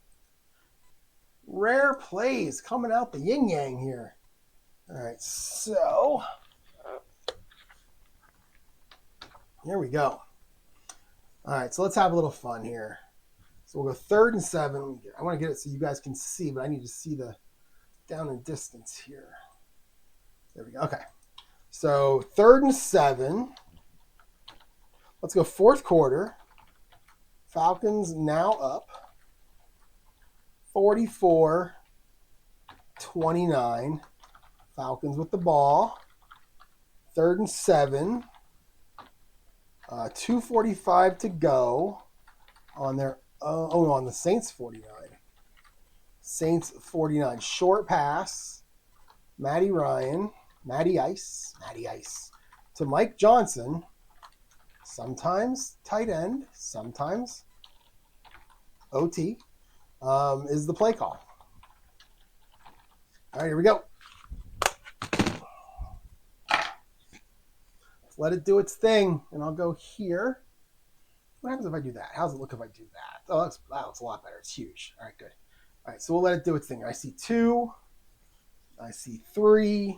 Rare plays coming out the yin-yang here. All right, so here we go. All right, so let's have a little fun here. So we'll go 3rd and 7. I want to get it so you guys can see, but I need to see the down and distance here. There we go. Okay. So 3rd and 7. Let's go 4th quarter. Falcons now up. 44-29. Falcons with the ball. 3rd and 7. 2:45 to go on their on the Saints 49. Saints 49. Short pass. Matty Ice to Mike Johnson. Sometimes tight end, sometimes OT is the play call. All right, here we go. Let it do its thing, and I'll go here. What happens if I do that? How does it look if I do that? Oh, that looks a lot better. It's huge. All right, good. All right, so we'll let it do its thing. I see 2. I see 3.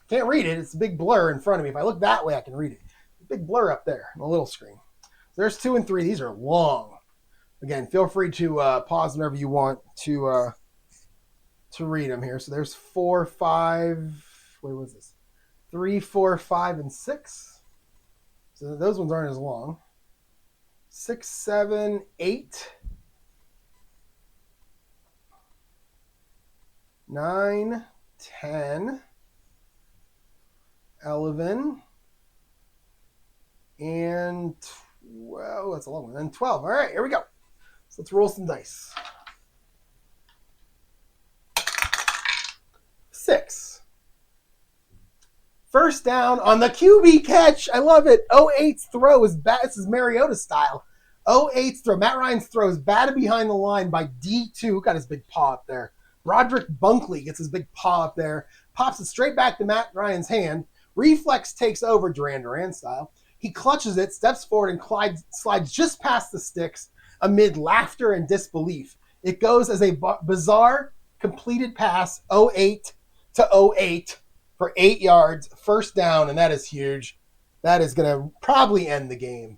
Can't read it. It's a big blur in front of me. If I look that way, I can read it. Big blur up there on the little screen. So there's 2 and 3. These are long. Again, feel free to pause whenever you want to read them here. So there's 4, 5. Where was this? 3, 4, 5, and 6. So those ones aren't as long. 6, 7, 8. 9, 10, 11, and 12. That's a long one. And 12. All right, here we go. So let's roll some dice. 6. First down on the QB catch. I love it. 08's throw is bad. This is Mariota style. 08's throw. Matt Ryan's throw is batted behind the line by D2. Got his big paw up there. Roderick Bunkley gets his big paw up there. Pops it straight back to Matt Ryan's hand. Reflex takes over Duran Duran style. He clutches it, steps forward, and slides just past the sticks amid laughter and disbelief. It goes as a bizarre completed pass, 08 to 08 for 8 yards, first down, and that is huge. That is going to probably end the game.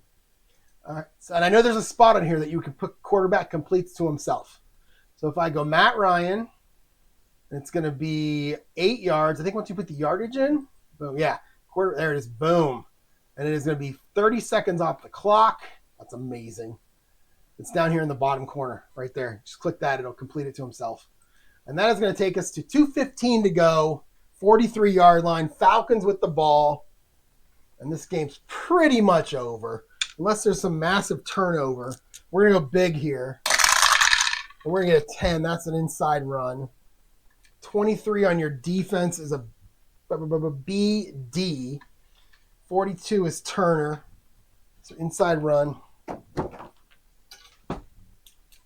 All right, so, and I know there's a spot on here that you can put quarterback completes to himself. So if I go Matt Ryan, And it's going to be 8 yards. I think once you put the yardage in, boom, yeah, quarter, there it is, boom. And it is going to be 30 seconds off the clock. That's amazing. It's down here in the bottom corner, right there. Just click that. It'll complete it to himself. And that is going to take us to 2:15 to go, 43-yard line. Falcons with the ball. And this game's pretty much over, unless there's some massive turnover. We're going to go big here. And we're going to get a 10. That's an inside run. 23 on your defense is a BD. 42 is Turner. So inside run.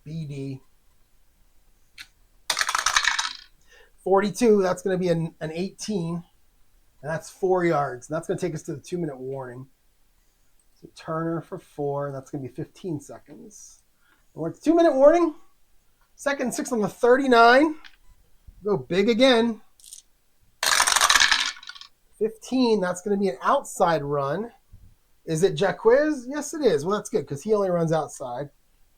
BD. 42, that's going to be an 18. And that's 4 yards. And that's going to take us to the 2-minute warning. So Turner for 4. That's going to be 15 seconds. And we're at the 2-minute warning. 2nd and 6 on the 39. Go big again. 15, that's going to be an outside run. Is it Jaquiz? Yes, it is. Well, that's good because he only runs outside.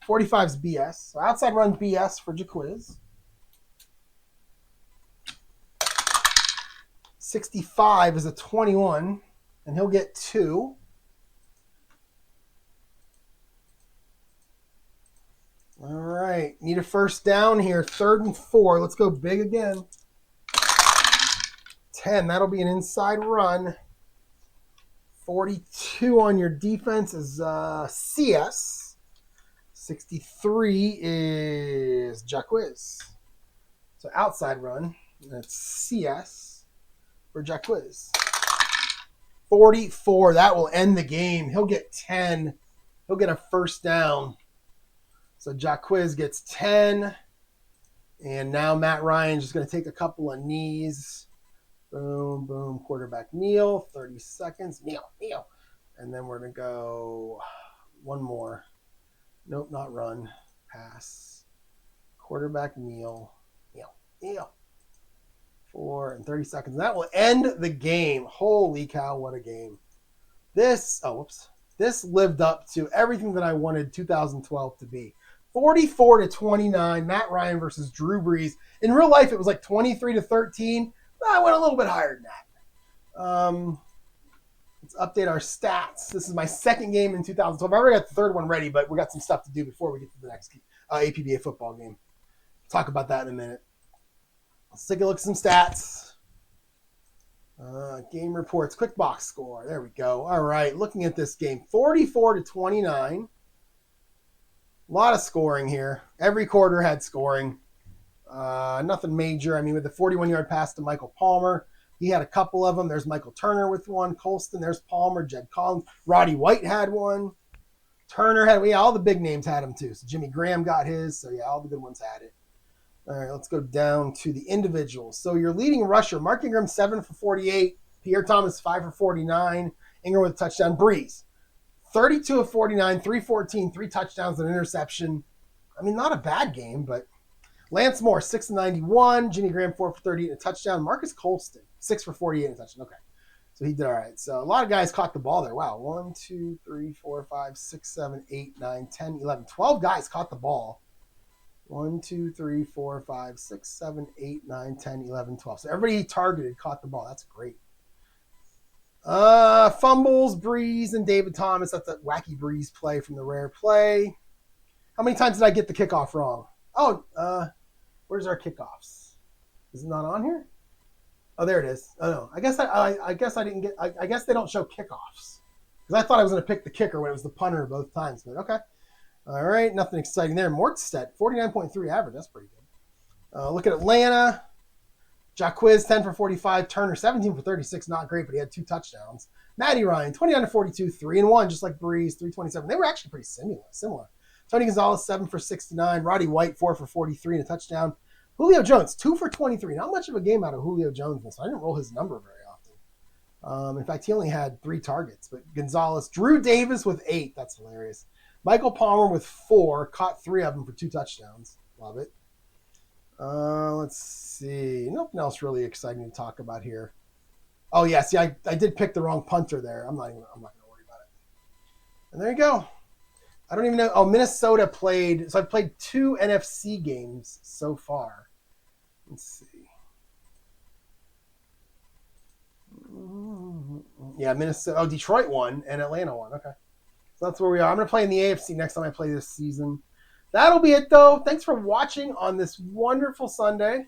45 is BS. So outside run BS for Jaquiz. 65 is a 21, and he'll get 2. All right, need a first down here. 3rd and 4. Let's go big again. 10, that'll be an inside run. 42 on your defense is CS. 63 is Jaquiz. So outside run, that's CS for Jaquiz. 44, that will end the game. He'll get 10. He'll get a first down. So Jaquiz gets 10. And now Matt Ryan's just going to take a couple of knees. Boom, boom, quarterback kneel, 30 seconds, kneel. And then we're going to go one more. Nope, not run, pass. Quarterback kneel. 4 and 30 seconds. And that will end the game. Holy cow, what a game. This lived up to everything that I wanted 2012 to be. 44-29, Matt Ryan versus Drew Brees. In real life, it was like 23-13. I went a little bit higher than that. Let's update our stats. This is my second game in 2012. I already got the third one ready, but we got some stuff to do before we get to the next APBA football game. Talk about that in a minute. Let's take a look at some stats. Game reports, quick box score. There we go. All right, looking at this game, 44-29. A lot of scoring here. Every quarter had scoring. Nothing major. I mean, with the 41-yard pass to Michael Palmer, he had a couple of them. There's Michael Turner with one. Colston, there's Palmer. Jed Collins. Roddy White had one. Turner had, all the big names had them too. So Jimmy Graham got his. So yeah, all the good ones had it. All right, let's go down to the individuals. So your leading rusher, Mark Ingram, 7 for 48. Pierre Thomas, 5 for 49. Ingram with a touchdown. Brees, 32 of 49, 314, 3 touchdowns and an interception. I mean, not a bad game, but Lance Moore, 6 of 91. Jimmy Graham, 4 for 38 and a touchdown. Marcus Colston, 6 for 48 and a touchdown. Okay. So he did all right. So a lot of guys caught the ball there. Wow. 1, 2, 3, 4, 5, 6, 7, 8, 9, 10, 11. 12 guys caught the ball. 1, 2, 3, 4, 5, 6, 7, 8, 9, 10, 11, 12. So everybody he targeted caught the ball. That's great. Fumbles, Brees, and David Thomas. That's a wacky Brees play from the rare play. How many times did I get the kickoff wrong? Oh, where's our kickoffs? Is it not on here? Oh, there it is. Oh no, I guess I didn't get. I guess they don't show kickoffs because I thought I was going to pick the kicker when it was the punter both times. But okay, all right, nothing exciting there. Mortstedt, 49.3 average. That's pretty good. Look at Atlanta. Jaquiz, 10 for 45. Turner, 17 for 36. Not great, but he had 2 touchdowns. Matty Ryan, 29 to 42, 3-1, just like Brees, 327. They were actually pretty similar. Tony Gonzalez, 7 for 69. Roddy White, 4 for 43 and a touchdown. Julio Jones, 2 for 23. Not much of a game out of Julio Jones, so I didn't roll his number very often. In fact, he only had 3 targets. But Gonzalez, Drew Davis with 8. That's hilarious. Michael Palmer with 4. Caught 3 of them for 2 touchdowns. Love it. Let's see. Nothing else really exciting to talk about here. Oh, yeah. See, I did pick the wrong punter there. I'm not going to worry about it. And there you go. I don't even know. Oh, Minnesota played. So I've played 2 NFC games so far. Let's see. Yeah, Minnesota. Oh, Detroit won and Atlanta won. Okay. So that's where we are. I'm going to play in the AFC next time I play this season. That'll be it, though. Thanks for watching on this wonderful Sunday.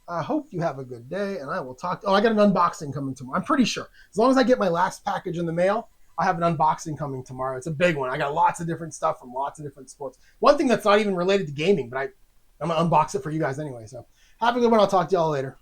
I hope you have a good day, and I will talk. Oh, I got an unboxing coming tomorrow. I'm pretty sure. As long as I get my last package in the mail, I have an unboxing coming tomorrow. It's a big one. I got lots of different stuff from lots of different sports. One thing that's not even related to gaming, but I'm going to unbox it for you guys anyway. So have a good one. I'll talk to y'all later.